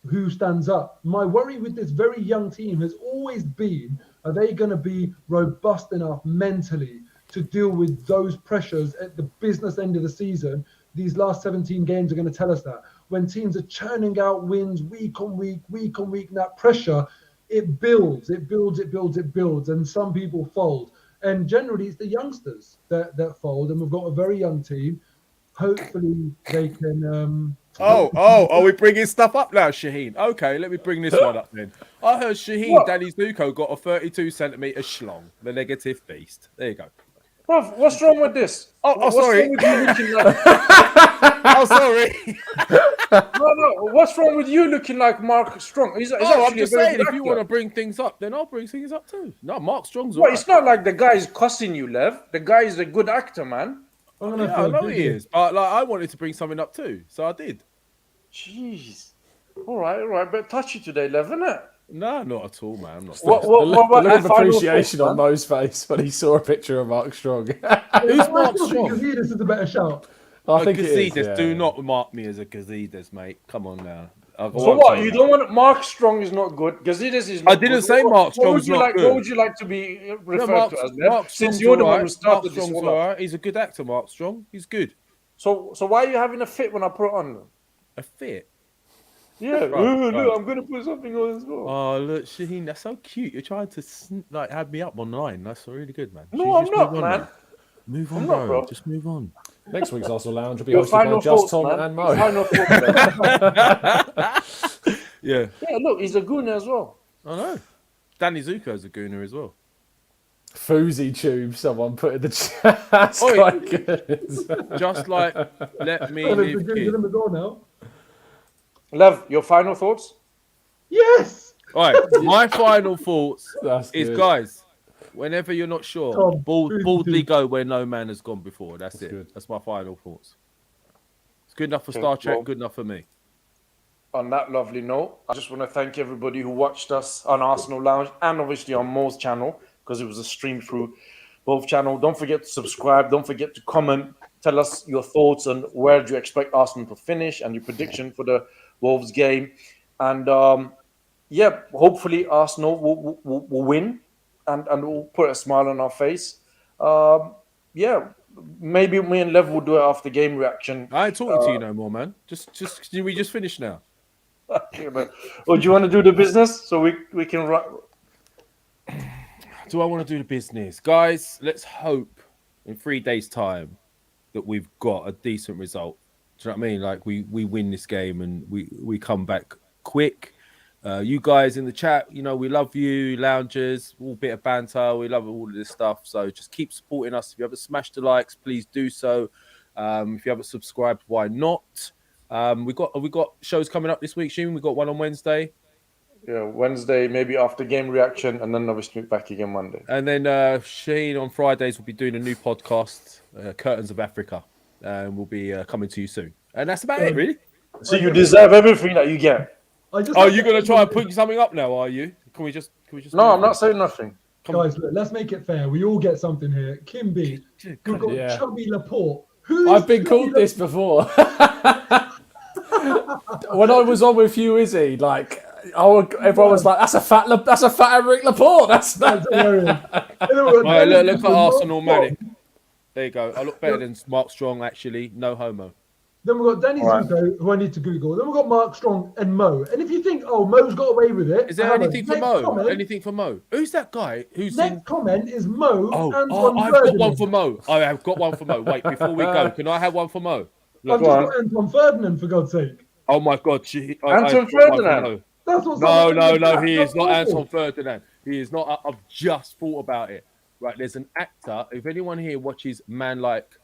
who stands up. My worry with this very young team has always been, are they going to be robust enough mentally to deal with those pressures at the business end of the season? These last 17 games are going to tell us that. When teams are churning out wins week on week, and that pressure, it builds, and some people fold. And generally, it's the youngsters that fold, and we've got a very young team. Hopefully, they can... are we bringing stuff up now, Shaheen? Okay, let me bring this one up then. I heard Shaheen, Danny Zuko got a 32cm schlong, the negative beast. There you go. Bro, what's wrong with this? Sorry. Sorry. No. What's wrong with you looking like Mark Strong? I'm just saying, if you want to bring things up, then I'll bring things up too. No, Mark Strong's alright. It's not like the guy is cussing you, Lev. The guy is a good actor, man. I know he is. But I wanted to bring something up too, so I did. Jeez. All right. But touchy today, Lev, isn't it? No, not at all, man. I'm not. The look of appreciation on Mo's face when he saw a picture of Mark Strong. Who's Mark Strong? Gazidis is a better shout. I think Gazidis, do not mark me as a Gazidis, mate. Come on now. So what? You don't want Mark Strong is not good. Gazidis is not I didn't good. say Mark Strong's not good. What would you like to be referred to as, Lev? Since you're the one who started this one up. He's a good actor, Mark Strong. He's good. So why are you having a fit when I put it on? A fit? Yeah, look, I'm going to put something on as well. Oh, look, Shaheen, that's so cute. You're trying to have me up online. That's really good, man. No, I'm not, man. Move on, bro. Just move on. Next week's Arsenal Lounge will be hosted by Just Tom and Mo. Yeah. Yeah, look, he's a gooner as well. I know. Danny Zuko's a gooner as well. Fousey tube, someone put in the chat. That's quite good. Just like, let me live kid. Lev, your final thoughts? Yes! All right, my final thoughts is, good. guys, whenever you're not sure, boldly go where no man has gone before. That's it. Good. That's my final thoughts. It's good enough for Star Trek, good enough for me. on that lovely note, I just want to thank everybody who watched us on Arsenal Lounge and obviously on Moh's channel, because it was a stream through both channels. Don't forget to subscribe. Don't forget to comment. Tell us your thoughts on where do you expect Arsenal to finish and your prediction for the Wolves game. And hopefully Arsenal will win and will put a smile on our face. Maybe me and Lev will do it after game reaction. I ain't talking to you no more, man. Just can we just finish now? Okay, but, do you want to do the business so we can run? Do I want to do the business? Guys, let's hope in 3 days' time that we've got a decent result. Do you know what I mean? Like we win this game and we come back quick. You guys in the chat, we love you, loungers, all bit of banter. We love all of this stuff. So just keep supporting us. If you haven't smashed the likes, please do so. If you haven't subscribed, why not? We got shows coming up this week, Sheen. We got one on Wednesday. Yeah, Wednesday, maybe after game reaction, and then obviously back again Monday. And then Sheen on Fridays will be doing a new podcast, Curtains of Africa, and we'll be coming to you soon. And that's about it, really. So you deserve everything that you get. Are you going to try and put something up now? Are you? Can we just? No, I'm not saying nothing. Guys, look, let's make it fair. We all get something here. Kimby, you've got Chubby Laporte. I've been called this before. When I was on with you, Izzy, everyone was like, "That's a fat Eric Laporte." That's hilarious. Look at Arsenal Manic. There you go. I look better than Mark Strong, actually. No homo. Then we've got Danny Zuko, who I need to Google. Then we've got Mark Strong and Mo. And if you think, Mo's got away with it. Is there anything for Mo? Anything for Mo? Who's that guy? Next comment is Mo. I've got one for Mo. I have got one for Mo. Wait, before we go, can I have one for Mo? I've just got Anton Ferdinand, for God's sake. Oh my God. Anton Ferdinand? That's what No, he is not Anton Ferdinand. He is not. I've just thought about it. Right, there's an actor. If anyone here watches Man Like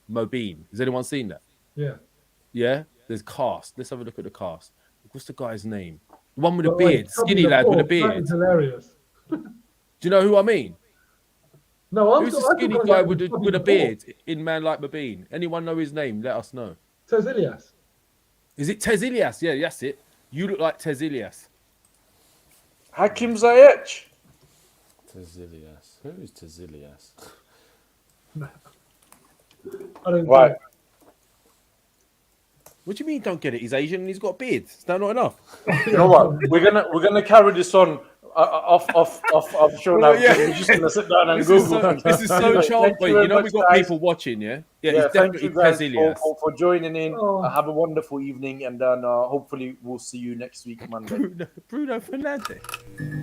Mobeen, has anyone seen that? Yeah. Yeah? There's cast. Let's have a look at the cast. What's the guy's name? The one with the beard. Skinny lad with a beard. That is hilarious. Do you know who I mean? No, who's the skinny guy with a beard in Man Like Mobeen? Anyone know his name? Let us know. Tez Ilias. Is it Tez Ilias? Yeah, that's it. You look like Tez Ilias. Hakim Ziyech. Tez Ilias. Who is Tez Ilias? I don't Right. What do you mean don't get it? He's Asian and he's got a beard. Is that not enough? You know what? We're gonna carry this on off show now. Yeah. We're just gonna sit down and Google. This is so charming. We've got people watching, yeah? Yeah, it's thank definitely you guys Tez Ilias. for joining in. Have a wonderful evening, and then hopefully we'll see you next week Monday. Bruno Fernandes.